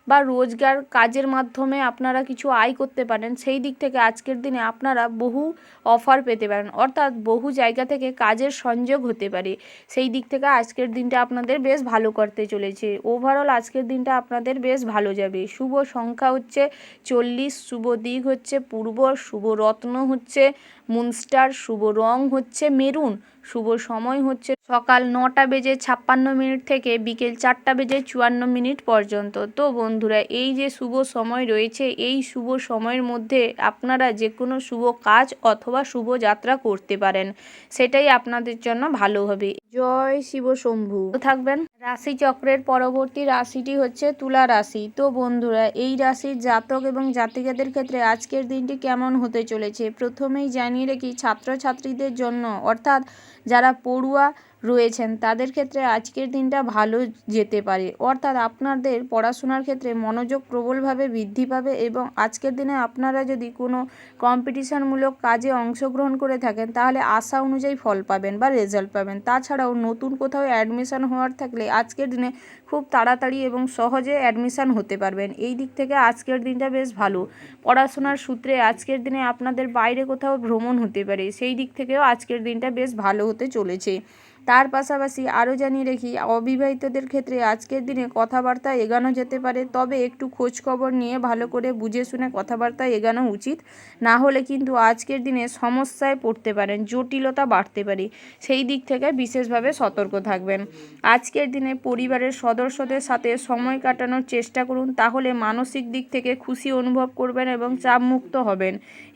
[SPEAKER 1] বা রোজগার কাজের মাধ্যমে আপনারা কিছু আয় করতে পারেন, সেই দিক থেকে আজকের দিনে আপনারা বহু অফার পেতে পারেন, অর্থাৎ বহু জায়গা থেকে কাজের সংযোগ হতে পারে, সেই দিক থেকে আজকের দিনটা আপনাদের বেশ ভালো করতে চলেছে। ওভারঅল আজকের দিনটা আপনাদের বেশ ভালো যাবে। শুভ সংখ্যা হচ্ছে 40, শুভ দিক হচ্ছে পূর্ব, শুভ রত্ন হচ্ছে মুনস্টার, শুভ রং হচ্ছে মেরুন, শুভ সময় হচ্ছে সকাল 9:56 থেকে বিকেল 4:54 পর্যন্ত। তো বন্ধুরা, এই যে শুভ সময় রয়েছে, এই শুভ সময়ের মধ্যে আপনারা যে কোনো শুভ কাজ অথবা শুভ যাত্রা করতে পারেন, সেটাই আপনাদের জন্য ভালো হবে। জয় শিব শম্ভু। থাকবেন। রাশিচক্রের পরবর্তী রাশিটি হচ্ছে তুলা রাশি। তো বন্ধুরা, এই রাশির জাতক এবং জাতিকাদের ক্ষেত্রে আজকের দিনটি কেমন হতে চলেছে প্রথমেই জানিয়ে রাখি, ছাত্রছাত্রীদের জন্য অর্থাৎ যারা পড়ুয়া রয়েছেন তাদের ক্ষেত্রে আজকের দিনটা ভালো যেতে পারে, অর্থাৎ আপনাদের পড়াশোনার ক্ষেত্রে মনোযোগ প্রবলভাবে বৃদ্ধি পাবে এবং আজকের দিনে আপনারা যদি কোনো কম্পিটিশনমূলক কাজে অংশগ্রহণ করে থাকেন, তাহলে আশা অনুযায়ী ফল পাবেন বা রেজাল্ট পাবেন। তাছাড়াও নতুন কোথাও অ্যাডমিশন হওয়ার থাকলে আজকের দিনে খুব তাড়াতাড়ি এবং সহজে অ্যাডমিশন হতে পারবেন, এই দিক থেকে আজকের দিনটা বেশ ভালো। পড়াশোনার সূত্রে আজকের দিনে আপনাদের বাইরে কোথাও ভ্রমণ হতে পারে, সেই দিক থেকেও আজকের দিনটা বেশ ভালো হতে চলেছে। তার পাশাপাশি আরও জানিয়ে রাখি, অবিবাহিতদের ক্ষেত্রে আজকের দিনে কথাবার্তা এগানো যেতে পারে, তবে একটু খোঁজখবর নিয়ে ভালো করে বুঝে শুনে কথাবার্তা এগানো উচিত, না হলে কিন্তু আজকের দিনে সমস্যায় পড়তে পারেন, জটিলতা বাড়তে পারে, সেই দিক থেকে বিশেষভাবে সতর্ক থাকবেন। আজকের দিনে পরিবারের সদস্যদের সাথে সময় কাটানোর চেষ্টা করুন, তাহলে মানসিক দিক থেকে খুশি অনুভব করবেন এবং চাপমুক্ত হবেন,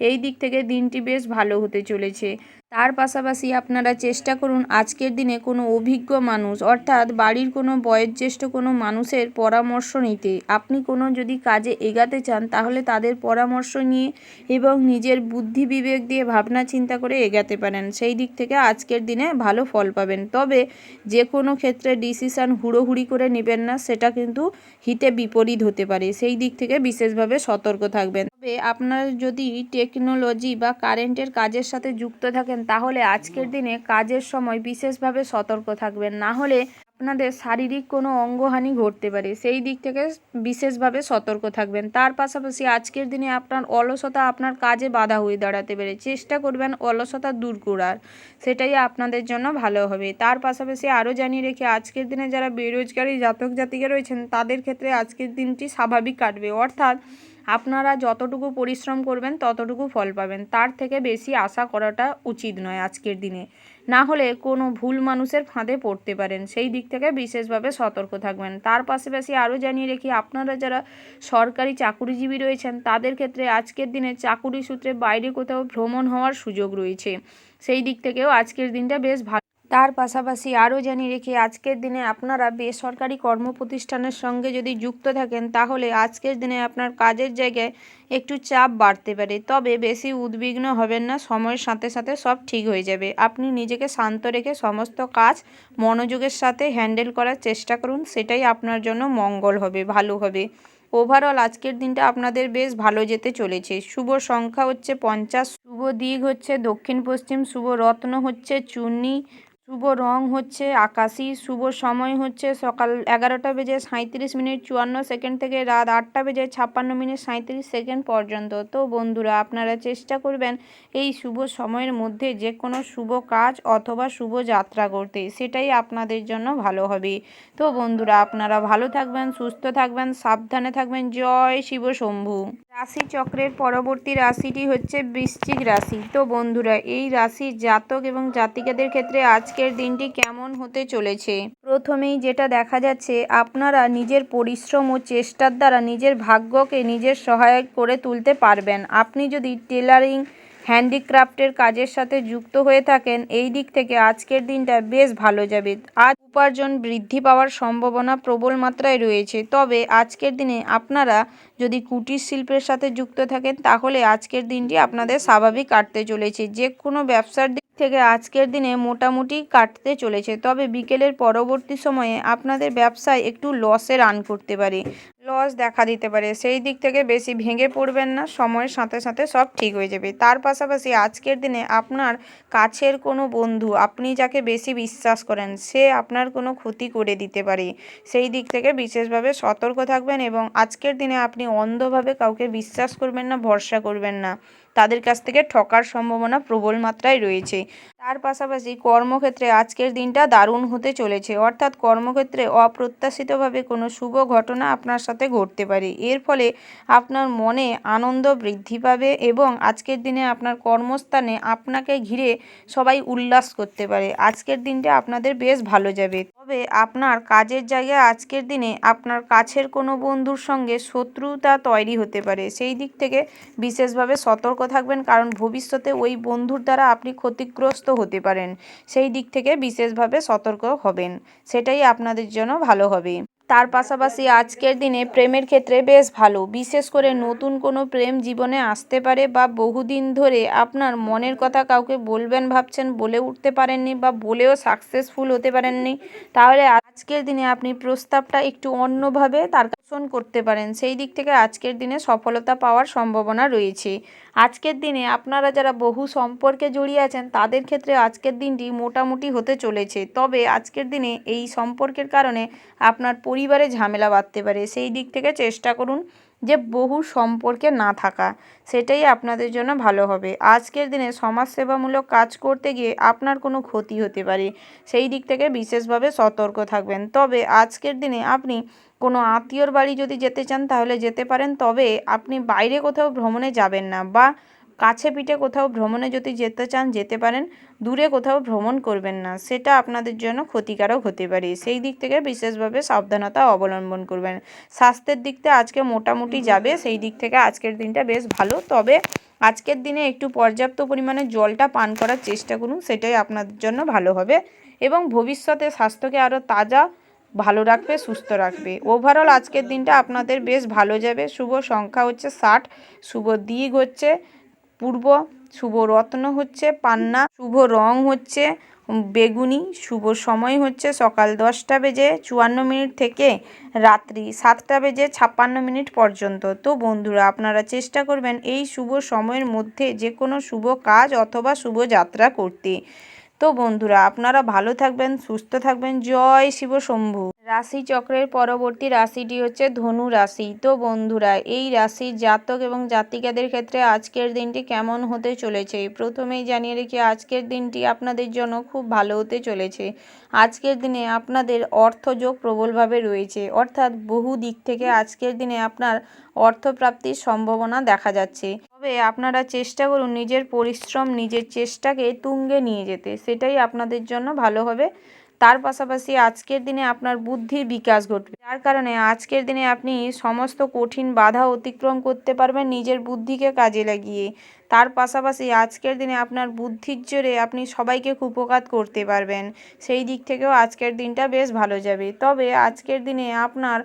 [SPEAKER 1] এই দিক থেকে দিনটি বেশ ভালো হতে চলেছে। তার পাশাপাশি আপনারা চেষ্টা করুন আজকের দিনে কোনো অভিজ্ঞ মানুষ অর্থাৎ বাড়ির কোনো বয়োজ্যেষ্ঠ কোনো মানুষের পরামর্শ নিতে। আপনি কোনো যদি কাজে এগাতে চান তাহলে তাদের পরামর্শ নিয়ে এবং নিজের বুদ্ধি বিবেক দিয়ে ভাবনা চিন্তা করে এগাতে পারেন। সেই দিক থেকে আজকের দিনে ভালো ফল পাবেন। তবে যে কোনো ক্ষেত্রে ডিসিশান হুড়োহুড়ি করে নেবেন না, সেটা কিন্তু হিতে বিপরীত হতে পারে। সেই দিক থেকে বিশেষভাবে সতর্ক থাকবেন। তবে আপনারা যদি টেকনোলজি বা কারেন্টের কাজের সাথে যুক্ত থাকেন তাহলে আজকের দিনে কাজের সময় বিশেষভাবে সতর্ক থাকবেন, না হলে আপনাদের শারীরিক কোনো অঙ্গহানি ঘটতে পারে। সেই দিক থেকে বিশেষভাবে সতর্ক থাকবেন। তার পাশাপাশি আজকের দিনে আপনার অলসতা আপনার কাজে বাধা হয়ে দাঁড়াতে পারে। চেষ্টা করবেন অলসতা দূর করার, সেটাই আপনাদের জন্য ভালো হবে। তার পাশাপাশি আরও জানিয়ে রেখে আজকের দিনে যারা বেরোজগারি জাতক জাতিকা রয়েছেন তাদের ক্ষেত্রে আজকের দিনটি স্বাভাবিক কাটবে, অর্থাৎ আপনারা যতটুকু পরিশ্রম করবেন ততটুকু ফল পাবেন, তার থেকে বেশি আশা করাটা উচিত নয় আজকের দিনে, না হলে কোনো ভুল মানুষের ফাঁদে পড়তে পারেন। সেই দিক থেকে বিশেষভাবে সতর্ক থাকবেন। তার পাশাপাশি আরও জানিয়ে রেখি আপনারা যারা সরকারি চাকুরিজীবী রয়েছেন তাদের ক্ষেত্রে আজকের দিনে চাকুরি সূত্রে বাইরে কোথাও ভ্রমণ হওয়ার সুযোগ রয়েছে। সেই দিক থেকেও আজকের দিনটা বেশ ভালো। তার পাশাপাশি আরও জানিয়ে রেখি আজকের দিনে আপনারা বেসরকারি কর্মপ্রতিষ্ঠানের সঙ্গে যদি যুক্ত থাকেন তাহলে আজকের দিনে আপনার কাজের জায়গায় একটু চাপ বাড়তে পারে। তবে বেশি উদ্বিগ্ন হবেন না, সময়ের সাথে সাথে সব ঠিক হয়ে যাবে। আপনি নিজেকে শান্ত রেখে সমস্ত কাজ মনোযোগের সাথে হ্যান্ডেল করার চেষ্টা করুন, সেটাই আপনার জন্য মঙ্গল হবে, ভালো হবে। ওভারঅল আজকের দিনটা আপনাদের বেশ ভালো যেতে চলেছে। শুভ সংখ্যা হচ্ছে 50, শুভ দিক হচ্ছে দক্ষিণ পশ্চিম, শুভ রত্ন হচ্ছে চূর্ণী, শুভ রং হচ্ছে আকাশি, শুভ সময় হচ্ছে সকাল 11:37:54 থেকে রাত 8:56:37 পর্যন্ত। তো বন্ধুরা আপনারা চেষ্টা করবেন এই শুভ সময়ের মধ্যে যে কোনো শুভ কাজ অথবা শুভ যাত্রা করতে, সেটাই আপনাদের জন্য ভালো হবে। তো বন্ধুরা আপনারা ভালো থাকবেন, সুস্থ থাকবেন, সাবধানে থাকবেন। জয় শিব শম্ভু। রাশিচক্রের পরবর্তী রাশিটি হচ্ছে বৃশ্চিক রাশি। তো বন্ধুরা এই রাশির জাতক এবং জাতিকাদের ক্ষেত্রে আজকের দিনটি কেমন হতে চলেছে? প্রথমেই যেটা দেখা যাচ্ছে, আপনারা নিজের পরিশ্রম ও চেষ্টার দ্বারা নিজের ভাগ্যকে নিজের সহায়ক করে তুলতে পারবেন। আপনি যদি টেলারিং হ্যান্ডিক্রাফটের কাজের সাথে যুক্ত হয়ে থাকেন এই দিক থেকে আজকের দিনটা বেশ ভালো যাবে। আজ উপার্জন বৃদ্ধি পাওয়ার সম্ভাবনা প্রবল মাত্রায় রয়েছে। তবে আজকের দিনে আপনারা যদি কুটির শিল্পের সাথে যুক্ত থাকেন তাহলে আজকের দিনটি আপনাদের স্বাভাবিক কাটতে চলেছে। যে কোনো ব্যবসার দিক থেকে আজকের দিনে মোটামুটি কাটতে চলেছে। তবে বিকেলের পরবর্তী সময়ে আপনাদের ব্যবসায় একটু লসে রান করতে পারে, লস দেখা দিতে পারে। সেই দিক থেকে বেশি ভেঙে পড়বেন না, সময়ের সাথে সাথে সব ঠিক হয়ে যাবে। তার পাশাপাশি আজকের দিনে আপনার কাছের কোনো বন্ধু, আপনি যাকে বেশি বিশ্বাস করেন, সে আপনার কোনো ক্ষতি করে দিতে পারে। সেই দিক থেকে বিশেষভাবে সতর্ক থাকবেন এবং আজকের দিনে আপনি অন্ধভাবে কাউকে বিশ্বাস করবেন না, ভরসা করবেন না, তাদের কাছ থেকে ঠকার সম্ভাবনা প্রবল মাত্রায় রয়েছে। তার পাশাপাশি কর্মক্ষেত্রে আজকের দিনটা দারুণ হতে চলেছে, অর্থাৎ কর্মক্ষেত্রে অপ্রত্যাশিতভাবে কোনো শুভ ঘটনা আপনার সাথে ঘটতে পারে। এর ফলে আপনার মনে আনন্দ বৃদ্ধি পাবে এবং আজকের দিনে আপনার কর্মস্থানে আপনাকে ঘিরে সবাই উল্লাস করতে পারে। আজকের দিনটা আপনাদের বেশ ভালো যাবে। তবে আপনার কাজের জায়গায় আজকের দিনে আপনার কাছের কোনো বন্ধুর সঙ্গে শত্রুতা তৈরি হতে পারে। সেই দিক থেকে বিশেষভাবে সতর্ক থাকবেন, কারণ ভবিষ্যতে ওই বন্ধুর দ্বারা আপনি ক্ষতিগ্রস্ত হতে পারেন। সেই দিক থেকে বিশেষভাবে সতর্ক হবেন, সেটাই আপনাদের জন্য ভালো হবে। তার পাশাপাশি আজকের দিনে প্রেমের ক্ষেত্রে বেশ ভালো, বিশেষ করে নতুন কোনো প্রেম জীবনে আসতে পারে বা বহুদিন ধরে আপনার মনের কথা কাউকে বলবেন ভাবছেন, বলে উঠতে পারেননি বা বলেও সাকসেসফুল হতে পারেননি, তাহলে আজকের দিনে আপনি প্রস্তাবটা একটু অন্যভাবে তার আকর্ষণ করতে পারেন। সেই দিক থেকে আজকের দিনে সফলতা পাওয়ার সম্ভাবনা রয়েছে। আজকের দিনে আপনারা যারা বহু সম্পর্কে জড়িয়ে আছেন তাদের ক্ষেত্রে আজকের দিনটি মোটামুটি হতে চলেছে। তবে আজকের দিনে এই সম্পর্কের কারণে আপনার পরিবারে ঝামেলা বাঁধতে পারে। সেই দিক থেকে চেষ্টা করুন যে বহু সম্পর্কে না থাকা, সেটাই আপনাদের জন্য ভালো হবে। আজকের দিনে সমাজসেবামূলক কাজ করতে গিয়ে আপনার কোনো ক্ষতি হতে পারে, সেই দিক থেকে বিশেষভাবে সতর্ক থাকবেন। তবে আজকের দিনে আপনি কোনো আত্মীয়র বাড়ি যদি যেতে চান তাহলে যেতে পারেন, তবে আপনি বাইরে কোথাও ভ্রমণে যাবেন না বা কাছে পিঠে কোথাও ভ্রমণে যদি যেতে চান যেতে পারেন, দূরে কোথাও ভ্রমণ করবেন না, সেটা আপনাদের জন্য ক্ষতিকারক হতে পারে। সেই দিক থেকে বিশেষভাবে সাবধানতা অবলম্বন করবেন। স্বাস্থ্যের দিক থেকে আজকে মোটামুটি যাবে, সেই দিক থেকে আজকের দিনটা বেশ ভালো। তবে আজকের দিনে একটু পর্যাপ্ত পরিমাণে জলটা পান করার চেষ্টা করুন, সেটাই আপনাদের জন্য ভালো হবে এবং ভবিষ্যতে স্বাস্থ্যকে আরও তাজা ভালো রাখবে, সুস্থ রাখবে। ওভারঅল আজকের দিনটা আপনাদের বেশ ভালো যাবে। শুভ সংখ্যা হচ্ছে 60, শুভ দিক হচ্ছে পূর্ব, শুভ রত্ন হচ্ছে পান্না, শুভ রং হচ্ছে বেগুনি, শুভ সময় হচ্ছে সকাল 10:54 থেকে রাত্রি 7:56 পর্যন্ত। তো বন্ধুরা, আপনারা চেষ্টা করবেন এই শুভ সময়ের মধ্যে যে কোনো শুভ কাজ অথবা শুভ যাত্রা করতে। তো বন্ধুরা, আপনারা ভালো থাকবেন, সুস্থ থাকবেন। জয় শিব শম্ভু। রাশিচক্রের পরবর্তী রাশিটি হচ্ছে ধনু রাশি। তো বন্ধুরা, এই রাশির জাতক এবং জাতিকাদের ক্ষেত্রে আজকের দিনটি কেমন হতে চলেছে প্রথমেই জানিয়ে রেখে আজকের দিনটি আপনাদের জন্য খুব ভালো হতে চলেছে। আজকের দিনে আপনাদের অর্থযোগ প্রবলভাবে রয়েছে, অর্থাৎ বহু দিক থেকে আজকের দিনে আপনার অর্থপ্রাপ্তির সম্ভাবনা দেখা যাচ্ছে। তবে আপনারা চেষ্টা করুন নিজের পরিশ্রম, নিজের চেষ্টাকে তুঙ্গে নিয়ে যেতে, সেটাই আপনাদের জন্য ভালো হবে। তার পাশাপাশি আজকের দিনে আপনার বুদ্ধির বিকাশ ঘটবে, যার কারণে আজকের দিনে আপনি সমস্ত কঠিন বাধা অতিক্রম করতে পারবেন নিজের বুদ্ধিকে কাজে লাগিয়ে। তার পাশাপাশি আজকের দিনে আপনার বুদ্ধির জোরে আপনি সবাইকে কুপকাত করতে পারবেন, সেই দিক থেকেও আজকের দিনটা বেশ ভালো যাবে। তবে আজকের দিনে আপনার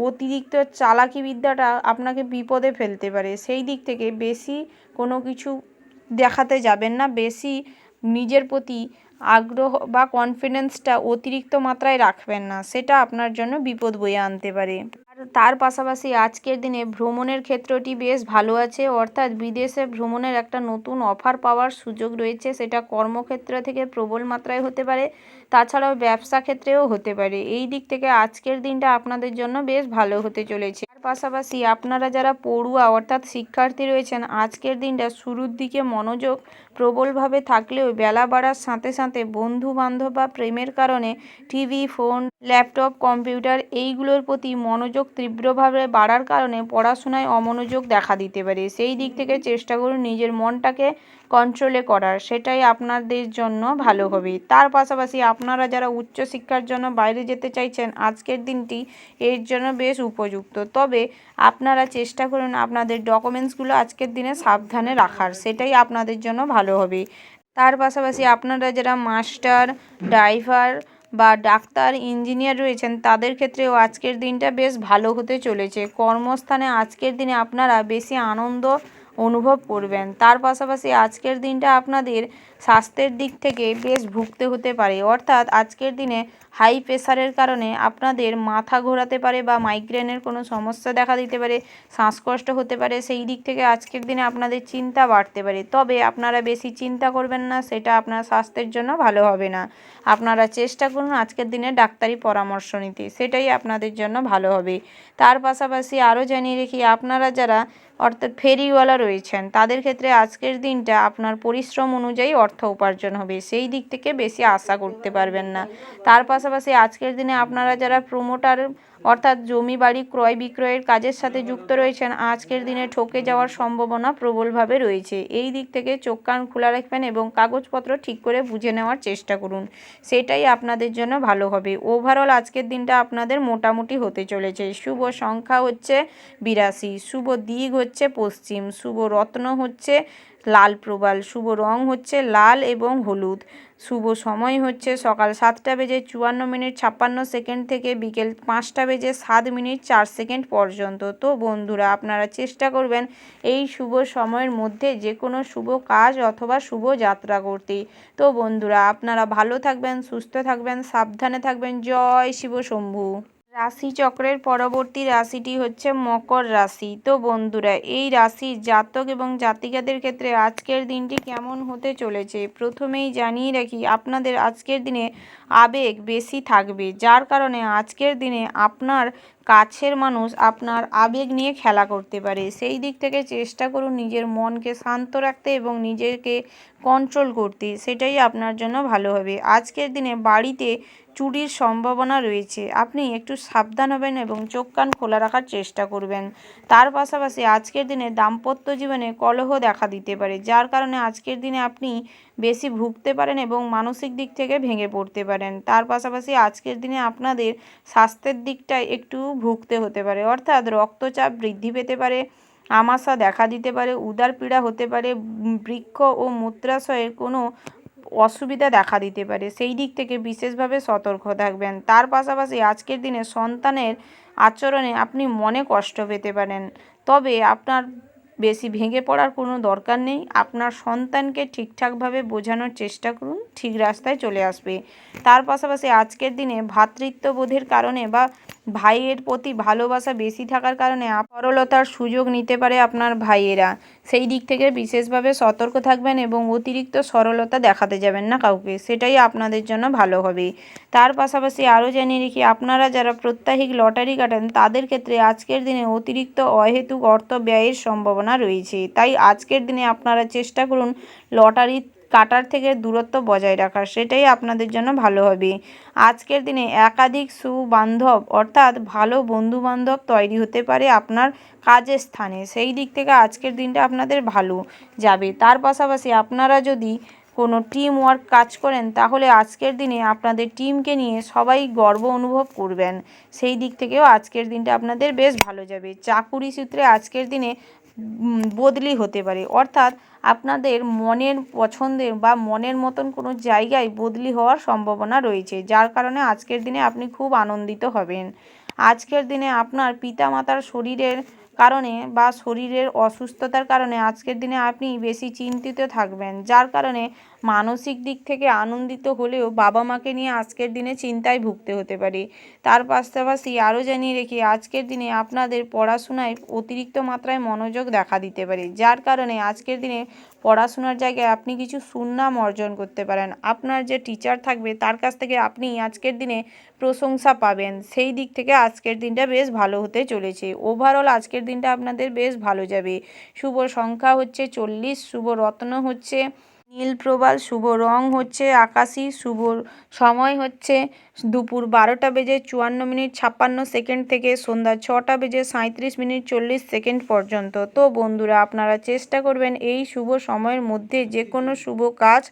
[SPEAKER 1] অতিরিক্ত চালাকি বিদ্যাটা আপনাকে বিপদে ফেলতে পারে, সেই দিক থেকে বেশি কোনো কিছু দেখাতে যাবেন না, বেশি নিজের প্রতি আগ্রহ বা কনফিডেন্সটা অতিরিক্ত মাত্রায় রাখবেন না, সেটা আপনার জন্য বিপদ বয়ে আনতে পারে। আর তার পাশাপাশি আজকের দিনে ভ্রমণের ক্ষেত্রটি বেশ ভালো আছে, অর্থাৎ বিদেশে ভ্রমণের একটা নতুন অফার পাওয়ার সুযোগ রয়েছে, সেটা কর্মক্ষেত্র থেকে প্রবল মাত্রায় হতে পারে, তাছাড়াও ব্যবসা ক্ষেত্রেও হতে পারে। এই দিক থেকে আজকের দিনটা আপনাদের জন্য বেশ ভালো হতে চলেছে। তার পাশাপাশি আপনারা যারা পড়ুয়া অর্থাৎ শিক্ষার্থী রয়েছেন, আজকের দিনটা শুরুর দিকে মনোযোগ প্রবলভাবে থাকলেও বেলা বাড়ার সাথে সাথে বন্ধু বান্ধব বা প্রেমের কারণে টিভি, ফোন, ল্যাপটপ, কম্পিউটার এইগুলোর প্রতি মনোযোগ তীব্রভাবে বাড়ার কারণে পড়াশোনায় অমনোযোগ দেখা দিতে পারে। সেই দিক থেকে চেষ্টা করুন নিজের মনটাকে কন্ট্রোলে করার, সেটাই আপনাদের জন্য ভালো হবে। তার পাশাপাশি আপনারা যারা উচ্চশিক্ষার জন্য বাইরে যেতে চাইছেন, আজকের দিনটি এর জন্য বেশ উপযুক্ত। তবে আপনারা চেষ্টা করুন আপনাদের ডকুমেন্টসগুলো আজকের দিনে সাবধানে রাখার, সেটাই আপনাদের জন্য ভালো হবে। তার পাশাপাশি আপনারা যারা মাস্টার, ড্রাইভার বা ডাক্তার, ইঞ্জিনিয়ার রয়েছেন, তাদের ক্ষেত্রেও আজকের দিনটা বেশ ভালো হতে চলেছে। কর্মস্থানে আজকের দিনে আপনারা বেশি আনন্দ অনুভব করবেন। তার পাশাপাশি আজকের দিনটা আপনাদের স্বাস্থ্যের দিক থেকে বেশ ভুগতে হতে পারে, অর্থাৎ আজকের দিনে হাই প্রেশারের কারণে আপনাদের মাথা ঘোরাতে পারে বা মাইগ্রেনের কোনো সমস্যা দেখা দিতে পারে, শ্বাসকষ্ট হতে পারে, সেই দিক থেকে আজকের দিনে আপনাদের চিন্তা বাড়তে পারে। তবে আপনারা বেশি চিন্তা করবেন না, সেটা আপনার স্বাস্থ্যের জন্য ভালো হবে না। আপনারা চেষ্টা করুন আজকের দিনে ডাক্তারি পরামর্শ নিতে, সেটাই আপনাদের জন্য ভালো হবে। তার পাশাপাশি আরও জানিয়ে রাখি আপনারা যারা অর্থাৎ ফেরিওয়ালা রয়েছেন, তাদের ক্ষেত্রে আজকের দিনটা আপনার পরিশ্রম অনুযায়ী অর্থ উপার্জন হবে, সেই দিক থেকে বেশি আশা করতে পারবেন না। তার পাশাপাশি আজকের দিনে আপনারা যারা প্রমোটার অর্থাৎ জমি বাড়ি ক্রয় বিক্রয়ের কাজের সাথে যুক্ত রয়েছেন, আজকের দিনে ঠকে যাওয়ার সম্ভাবনা প্রবলভাবে রয়েছে। এই দিক থেকে চোখ কান খোলা রাখবেন এবং কাগজপত্র ঠিক করে বুঝে নেওয়ার চেষ্টা করুন, সেটাই আপনাদের জন্য ভালো হবে। ওভারঅল আজকের দিনটা আপনাদের মোটামুটি হতে চলেছে। শুভ সংখ্যা হচ্ছে 82, শুভ দিক হচ্ছে পশ্চিম, শুভ রত্ন হচ্ছে লাল প্রবাল, শুভ রং হচ্ছে লাল এবং হলুদ, শুভ সময় হচ্ছে সকাল 7:54 থেকে বিকেল 5:07 পর্যন্ত। তো বন্ধুরা, আপনারা চেষ্টা করবেন এই শুভ সময়ের মধ্যে যে কোনো শুভ কাজ অথবা শুভ যাত্রা করতে। তো বন্ধুরা, আপনারা ভালো থাকবেন, সুস্থ থাকবেন, সাবধানে থাকবেন। জয় শিব শম্ভু। রাশিচক্রের পরবর্তী রাশিটি হচ্ছে মকর রাশি। তো বন্ধুরা, এই রাশির জাতক এবং জাতিকাদের ক্ষেত্রে আজকের দিনটি কেমন হতে চলেছে প্রথমেই জানিয়ে রাখি আপনাদের আজকের দিনে আবেগ বেশি থাকবে, যার কারণে আজকের দিনে আপনার কাছের মানুষ আপনার আবেগ নিয়ে খেলা করতে পারে। সেই দিক থেকে চেষ্টা করুন নিজের মনকে শান্ত রাখতে এবং নিজেকে কন্ট্রোল করতে, সেটাই আপনার জন্য ভালো হবে। আজকের দিনে বাড়িতে চুরির সম্ভাবনা রয়েছে, আপনি একটু সাবধান হবেন এবং চোখ কান খোলা রাখার চেষ্টা করবেন। তার পাশাপাশি আজকের দিনে দাম্পত্য জীবনে কলহ দেখা দিতে পারে, যার কারণে আজকের দিনে আপনি বেশি ভুগতে পারেন এবং মানসিক দিক থেকে ভেঙে পড়তে পারেন। তার পাশাপাশি আজকের দিনে আপনাদের স্বাস্থ্যের দিকটায় একটু ভুগতে হতে পারে, অর্থাৎ রক্তচাপ বৃদ্ধি পেতে পারে, আমাশা দেখা দিতে পারে, উদর পীড়া হতে পারে, বৃক্ক ও মূত্রাশয়ের কোনো অসুবিধা দেখা দিতে পারে। সেই দিক থেকে বিশেষভাবে সতর্ক থাকবেন। তার পাশাপাশি আজকের দিনে সন্তানের আচরণে আপনি মনে কষ্ট পেতে পারেন, তবে আপনার বেশি ভেঙে পড়ার কোনো দরকার নেই। আপনার সন্তানকে ঠিকঠাকভাবে বোঝানোর চেষ্টা করুন, ঠিক রাস্তায় চলে আসবে। তার পাশাপাশি আজকের দিনে ভ্রাতৃত্ববোধের কারণে বা ভাইয়ের প্রতি ভালোবাসা বেশি থাকার কারণে সরলতার সুযোগ নিতে পারে আপনার ভাইয়েরা। সেই দিক থেকে বিশেষভাবে সতর্ক থাকবেন এবং অতিরিক্ত সরলতা দেখাতে যাবেন না কাউকে, সেটাই আপনাদের জন্য ভালো হবে। তার পাশাপাশি আরও জানিয়ে রাখি, আপনারা যারা প্রত্যাহিক লটারি কাটেন তাদের ক্ষেত্রে আজকের দিনে অতিরিক্ত অহেতুক অর্থ ব্যয়ের সম্ভাবনা রয়েছে। তাই আজকের দিনে আপনারা চেষ্টা করুন লটারি কাটার থেকে দূরত্ব বজায় রাখার, সেটাই আপনাদের জন্য ভালো হবে। আজকের দিনে একাধিক সুবান্ধব অর্থাৎ ভালো বন্ধুবান্ধব তৈরি হতে পারে আপনার কাজের স্থানে, সেই দিক থেকে আজকের দিনটা আপনাদের ভালো যাবে। তার পাশাপাশি আপনারা যদি কোনো টিম ওয়ার্ক কাজ করেন তাহলে আজকের দিনে আপনাদের টিমকে নিয়ে সবাই গর্ব অনুভব করবেন, সেই দিক থেকেও আজকের দিনটা আপনাদের বেশ ভালো যাবে। চাকুরি সূত্রে আজকের দিনে বদলি হতে পারে, অর্থাৎ আপনাদের মনের পছন্দের বা মনের মতন কোনো জায়গায় বদলি হওয়ার সম্ভাবনা রয়েছে, যার কারণে আজকের দিনে আপনি খুব আনন্দিত হবেন। আজকের দিনে আপনার পিতামাতার শরীরের কারণে বা শরীরের অসুস্থতার কারণে আজকের দিনে আপনি বেশি চিন্তিত থাকবেন, যার কারণে মানসিক দিক থেকে আনন্দিত হলেও বাবা মাকে নিয়ে আজকের দিনে চিন্তায় ভুগতে হতে পারে। তার পাশাপাশি আরও জানিয়ে রেখি, আজকের দিনে আপনাদের পড়াশোনায় অতিরিক্ত মাত্রায় মনোযোগ দেখা দিতে পারে, যার কারণে আজকের দিনে পড়াশোনার জায়গায় আপনি কিছু সুনাম অর্জন করতে পারেন। আপনার যে টিচার থাকবে তার কাছ থেকে আপনি আজকের দিনে প্রশংসা পাবেন, সেই দিক থেকে আজকের দিনটা বেশ ভালো হতে চলেছে। ওভারঅল আজকের দিনটা আপনাদের বেশ ভালো যাবে। শুভ সংখ্যা হচ্ছে 40, শুভ রত্ন হচ্ছে নীল প্রবাল, শুভ রং হচ্ছে আকাশি, শুভ সময় হচ্ছে দুপুর 12:54:56 থেকে সন্ধ্যা 6:37:40 পর্যন্ত। তো বন্ধুরা, আপনারা চেষ্টা করবেন এই শুভ সময়ের মধ্যে যে কোনো শুভ কাজ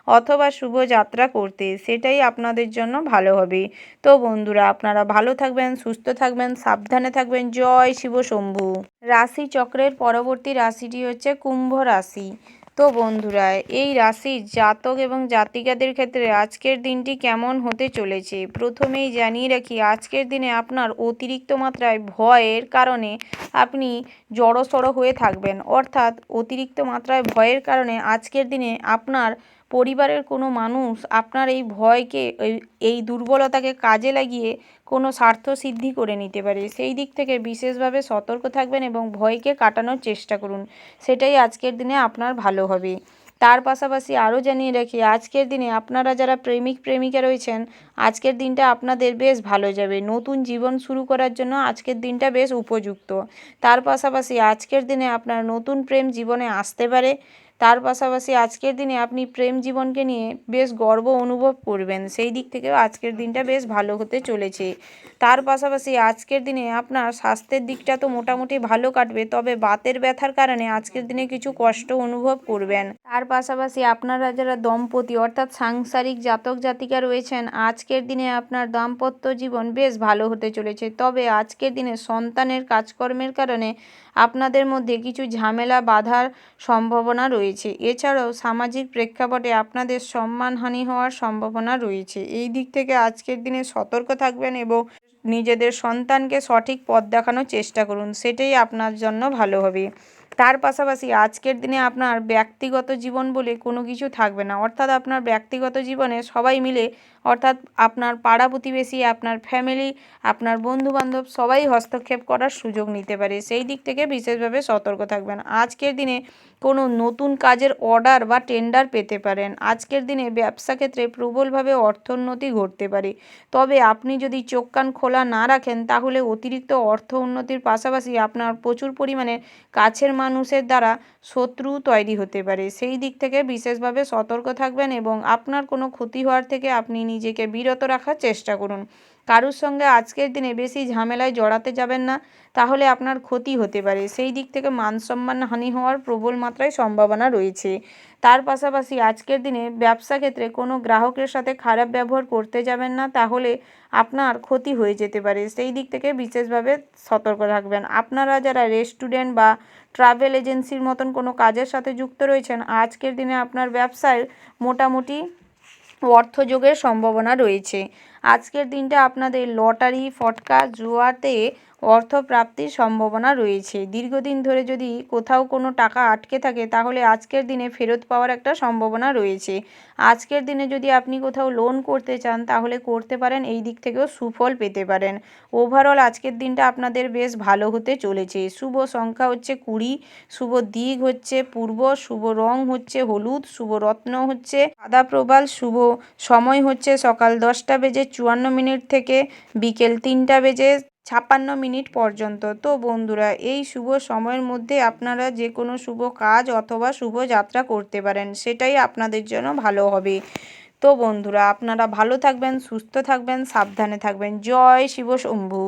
[SPEAKER 1] অথবা শুভ যাত্রা করতে, সেটাই আপনাদের জন্য ভালো হবে। তো বন্ধুরা, আপনারা ভালো থাকবেন, সুস্থ থাকবেন, সাবধানে থাকবেন। জয় শিব শম্ভু। রাশি চক্রের পরবর্তী রাশিটি হচ্ছে কুম্ভ রাশি। তো বন্ধুরা, এই রাশির জাতক এবং জাতিকাদের ক্ষেত্রে আজকের দিনটি কেমন হতে চলেছে প্রথমেই জানিয়ে রাখি, আজকের দিনে আপনার অতিরিক্ত মাত্রায় ভয়ের কারণে আপনি জড়সড় হয়ে থাকবেন, অর্থাৎ অতিরিক্ত মাত্রায় ভয়ের কারণে আজকের দিনে আপনার পরিবারের কোনো মানুষ আপনার এই ভয়কে এই দুর্বলতাকে কাজে লাগিয়ে কোনো স্বার্থ সিদ্ধি করে নিতে পারে। সেই দিক থেকে বিশেষভাবে সতর্ক থাকবেন এবং ভয়কে কাটানোর চেষ্টা করুন, সেটাই আজকের দিনে আপনার ভালো হবে। তার পাশাপাশি আরও জানিয়ে রাখি, আজকের দিনে আপনারা যারা প্রেমিক প্রেমিকা রয়েছেন আজকের দিনটা আপনাদের বেশ ভালো যাবে। নতুন জীবন শুরু করার জন্য আজকের দিনটা বেশ উপযুক্ত। তার পাশাপাশি আজকের দিনে আপনার নতুন প্রেম জীবনে আসতে পারে। তার পাশাপাশি আজকের দিনে আপনি প্রেম জীবনকে নিয়ে বেশ গর্ব অনুভব করবেন, সেই দিক থেকেও আজকের দিনটা বেশ ভালো হতে চলেছে। তার পাশাপাশি আজকের দিনে আপনার স্বাস্থ্যের দিকটা তো মোটামুটি ভালো কাটবে, তবে বাতের ব্যথার কারণে আজকের দিনে কিছু কষ্ট অনুভব করবেন। তার পাশাপাশি আপনারা যারা দম্পতি অর্থাৎ সাংসারিক জাতক জাতিকা রয়েছেন আজকের দিনে আপনার দাম্পত্য জীবন বেশ ভালো হতে চলেছে, তবে আজকের দিনে সন্তানের কাজকর্মের কারণে আপনাদের মধ্যে কিছু ঝামেলা বাধার সম্ভাবনা রয়েছে। এছাড়াও সামাজিক প্রেক্ষাপটে আপনাদের সম্মানহানি হওয়ার সম্ভাবনা রয়েছে। এই দিক থেকে আজকের দিনে সতর্ক থাকবেন এবং নিজেদের সন্তানকে সঠিক পথ দেখানোর চেষ্টা করুন, সেটাই আপনার জন্য ভালো হবে। তার পাশাপাশি আজকের দিনে আপনার ব্যক্তিগত জীবন বলে কোনো কিছু থাকবে না, অর্থাৎ আপনার ব্যক্তিগত জীবনে সবাই মিলে অর্থাৎ আপনার পাড়া প্রতিবেশী, আপনার ফ্যামিলি, আপনার বন্ধুবান্ধব সবাই হস্তক্ষেপ করার সুযোগ নিতে পারে, সেই দিক থেকে বিশেষভাবে সতর্ক থাকবেন। আজকের দিনে কোনো নতুন কাজের অর্ডার বা টেন্ডার পেতে পারেন। আজকের দিনে ব্যবসা ক্ষেত্রে প্রবলভাবে অর্থোন্নতি ঘটতে পারে, তবে আপনি যদি চোখ কান খোলা না রাখেন তাহলে অতিরিক্ত অর্থ উন্নতির পাশাপাশি আপনার প্রচুর পরিমাণে কাছের মানুষের দ্বারা শত্রু তৈরি হতে পারে। সেই দিক থেকে বিশেষভাবে সতর্ক থাকবেন এবং আপনার কোনো ক্ষতি হওয়ার থেকে আপনি নিজেকে বিরত রাখার চেষ্টা করুন। কারুর সঙ্গে আজকের দিনে বেশি ঝামেলায় জড়াতে যাবেন না, তাহলে আপনার ক্ষতি হতে পারে। সেই দিক থেকে মান সম্মান হানি হওয়ার প্রবল মাত্রায় সম্ভাবনা রয়েছে। তার পাশাপাশি আজকের দিনে ব্যবসা ক্ষেত্রে কোনো গ্রাহকের সাথে খারাপ ব্যবহার করতে যাবেন না, তাহলে আপনার ক্ষতি হয়ে যেতে পারে। সেই দিক থেকে বিশেষভাবে সতর্ক থাকবেন। আপনারা যারা রেস্টুরেন্ট বা ট্রাভেল এজেন্সির মতন কোনো কাজের সাথে যুক্ত রয়েছেন, আজকের দিনে আপনার ব্যবসায় মোটামুটি অর্থযোগের সম্ভাবনা রয়েছে। আজকের দিনটা আপনাদের লটারি, ফটকা, জুয়াতে অর্থপ্রাপ্তির সম্ভাবনা রয়েছে। দীর্ঘদিন ধরে যদি কোথাও কোনো টাকা আটকে থাকে তাহলে আজকের দিনে ফেরত পাওয়ার একটা সম্ভাবনা রয়েছে। আজকের দিনে যদি আপনি কোথাও লোন করতে চান তাহলে করতে পারেন, এই দিক থেকেও সুফল পেতে পারেন। ওভারঅল আজকের দিনটা আপনাদের বেশ ভালো হতে চলেছে। শুভ সংখ্যা হচ্ছে 20, শুভ দিক হচ্ছে পূর্ব, শুভ রং হচ্ছে হলুদ, শুভ রত্ন হচ্ছে সাদা প্রবাল, শুভ সময় হচ্ছে সকাল 10টা বেজে 54 মিনিট থেকে বিকেল 3টা বেজে 56 মিনিট পর্যন্ত। তো বন্ধুরা, এই শুভ সময়ের মধ্যে আপনারা যে কোনো শুভ কাজ অথবা শুভ যাত্রা করতে পারেন, সেটাই আপনাদের জন্য ভালো হবে। তো বন্ধুরা, আপনারা ভালো থাকবেন, সুস্থ থাকবেন, সাবধানে থাকবেন। জয় শিব শম্ভু।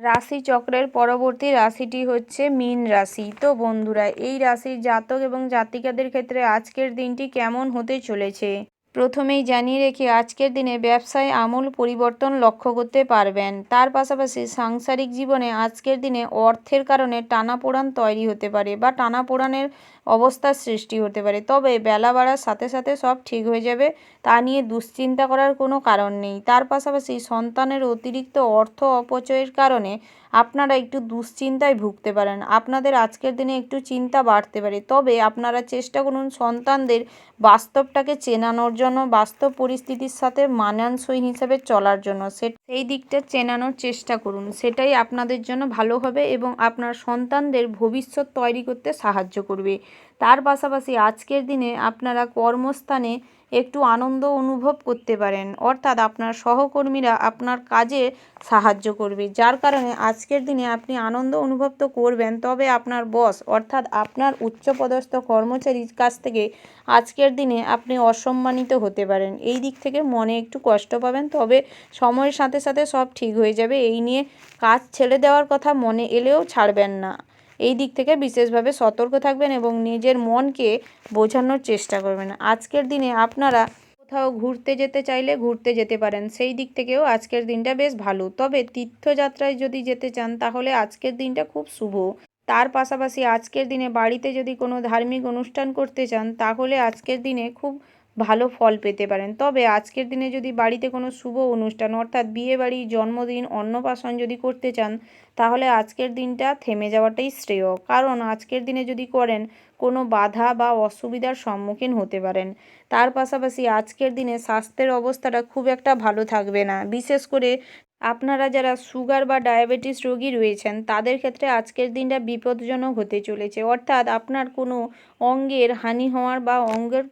[SPEAKER 1] রাশিচক্রের পরবর্তী রাশিটি হচ্ছে মীন রাশি। তো বন্ধুরা, এই রাশির জাতক এবং জাতিকাদের ক্ষেত্রে আজকের দিনটি কেমন হতে চলেছে? প্রথমেই জানিয়ে রেখে আজকের দিনে ব্যবসায় আমূল পরিবর্তন লক্ষ্য করতে পারবেন। তার পাশাপাশি সাংসারিক জীবনে আজকের দিনে অর্থের কারণে টানাপোড়েন তৈরি হতে পারে বা টানাপোড়েনের অবস্থার সৃষ্টি হতে পারে, তবে বেলা বাড়ার সাথে সাথে সব ঠিক হয়ে যাবে, তা নিয়ে দুশ্চিন্তা করার কোনো কারণ নেই। তার পাশাপাশি সন্তানের অতিরিক্ত অর্থ অপচয়ের কারণে আপনারা একটু দুশ্চিন্তায় ভুগতে পারেন। আপনাদের আজকের দিনে একটু চিন্তা বাড়তে পারে, তবে আপনারা চেষ্টা করুন সন্তানদের বাস্তবটাকে চেনানোর জন্য, বাস্তব পরিস্থিতির সাথে মানানসই হিসেবে চলার জন্য সেই দিকটা চেনানোর চেষ্টা করুন। সেটাই আপনাদের জন্য ভালো হবে এবং আপনার সন্তানদের ভবিষ্যৎ তৈরি করতে সাহায্য করবে। তার পাশাপাশি আজকের দিনে আপনারা কর্মস্থানে একটু আনন্দ অনুভব করতে পারেন, অর্থাৎ আপনার সহকর্মীরা আপনার কাজে সাহায্য করবে, যার কারণে আজকের দিনে আপনি আনন্দ অনুভব তো করবেন, তবে আপনার বস অর্থাৎ আপনার উচ্চপদস্থ কর্মচারীর কাছ থেকে আজকের দিনে আপনি অসম্মানিত হতে পারেন। এই দিক থেকে মনে একটু কষ্ট পাবেন, তবে সময়ের সাথে সাথে সব ঠিক হয়ে যাবে। এই নিয়ে কাজ ছেড়ে দেওয়ার কথা মনে এলেও ছাড়বেন না। এই দিক থেকে বিশেষভাবে সতর্ক থাকবেন এবং নিজের মনকে বোঝানোর চেষ্টা করবেন। আজকের দিনে আপনারা কোথাও ঘুরতে যেতে চাইলে ঘুরতে যেতে পারেন, সেই দিক থেকেও আজকের দিনটা বেশ ভালো। তবে তীর্থযাত্রায় যদি যেতে চান তাহলে আজকের দিনটা খুব শুভ। তার পাশাপাশি আজকের দিনে বাড়িতে যদি কোনো ধার্মিক অনুষ্ঠান করতে চান তাহলে আজকের দিনে খুব ভালো ফল পেতে পারেন। তবে আজকের দিনে যদি বাড়িতে কোনো শুভ অনুষ্ঠান অর্থাৎ বিয়েবাড়ি, জন্মদিন, অন্নপ্রাশন যদি করতে চান তাহলে আজকের দিনটা থেমে যাওয়াটাই শ্রেয়, কারণ আজকের দিনে যদি করেন কোনো বাধা বা অসুবিধার সম্মুখীন হতে পারেন। তার পাশাপাশি আজকের দিনে স্বাস্থ্যের অবস্থাটা খুব একটা ভালো থাকবে না, বিশেষ করে আপনারা যারা সুগার বা ডায়াবেটিস রোগী রয়েছেন তাদের ক্ষেত্রে আজকের দিনটা বিপজ্জনক হতে চলেছে, অর্থাৎ আপনার কোনো অঙ্গের হানি হওয়ার বা অঙ্গের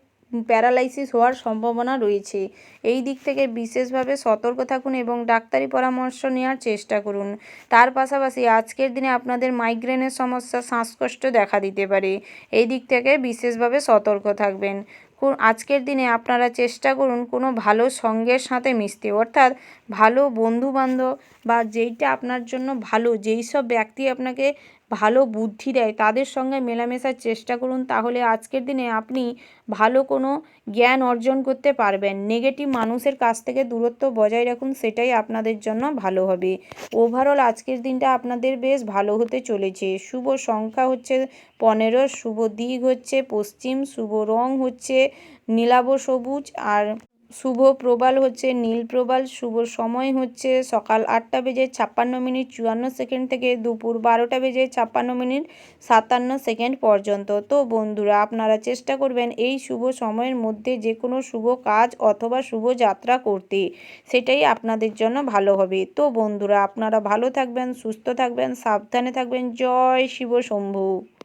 [SPEAKER 1] প্যারালাইসিস হওয়ার সম্ভাবনা রয়েছে। এই দিক থেকে বিশেষভাবে সতর্ক থাকুন এবং ডাক্তারি পরামর্শ নেওয়ার চেষ্টা করুন। তার পাশাপাশি আজকের দিনে আপনাদের মাইগ্রেনের সমস্যা, শ্বাসকষ্ট দেখা দিতে পারে। এই দিক থেকে বিশেষভাবে সতর্ক থাকবেন। আজকের দিনে আপনারা চেষ্টা করুন কোনো ভালো সঙ্গের সাথে মিশতে, অর্থাৎ ভালো বন্ধুবান্ধব বা যেইটা আপনার জন্য ভালো, যেই সব ব্যক্তি আপনাকে ভালো বুদ্ধি দেয় তাদের সঙ্গে মেলামেশার চেষ্টা করুন, তাহলে আজকের দিনে আপনি ভালো কোনো জ্ঞান অর্জন করতে পারবেন। নেগেটিভ মানুষের কাছ থেকে দূরত্ব বজায় রাখুন, সেটাই আপনাদের জন্য ভালো হবে। ওভারঅল আজকের দিনটা আপনাদের বেশ ভালো হতে চলেছে। শুভ সংখ্যা হচ্ছে 15, শুভ দিক হচ্ছে পশ্চিম, শুভ রং হচ্ছে নীলাভ সবুজ, আর শুভ প্রবাল হচ্ছে নীল প্রবাল, শুভ সময় হচ্ছে সকাল 8টা বেজে 56 মিনিট 54 সেকেন্ড থেকে দুপুর 12টা বেজে 56 মিনিট 57 সেকেন্ড পর্যন্ত। তো বন্ধুরা, আপনারা চেষ্টা করবেন এই শুভ সময়ের মধ্যে যে কোনো শুভ কাজ অথবা শুভ যাত্রা করতে, সেটাই আপনাদের জন্য ভালো হবে। তো বন্ধুরা, আপনারা ভালো থাকবেন, সুস্থ থাকবেন, সাবধানে থাকবেন। জয় শিব শম্ভু।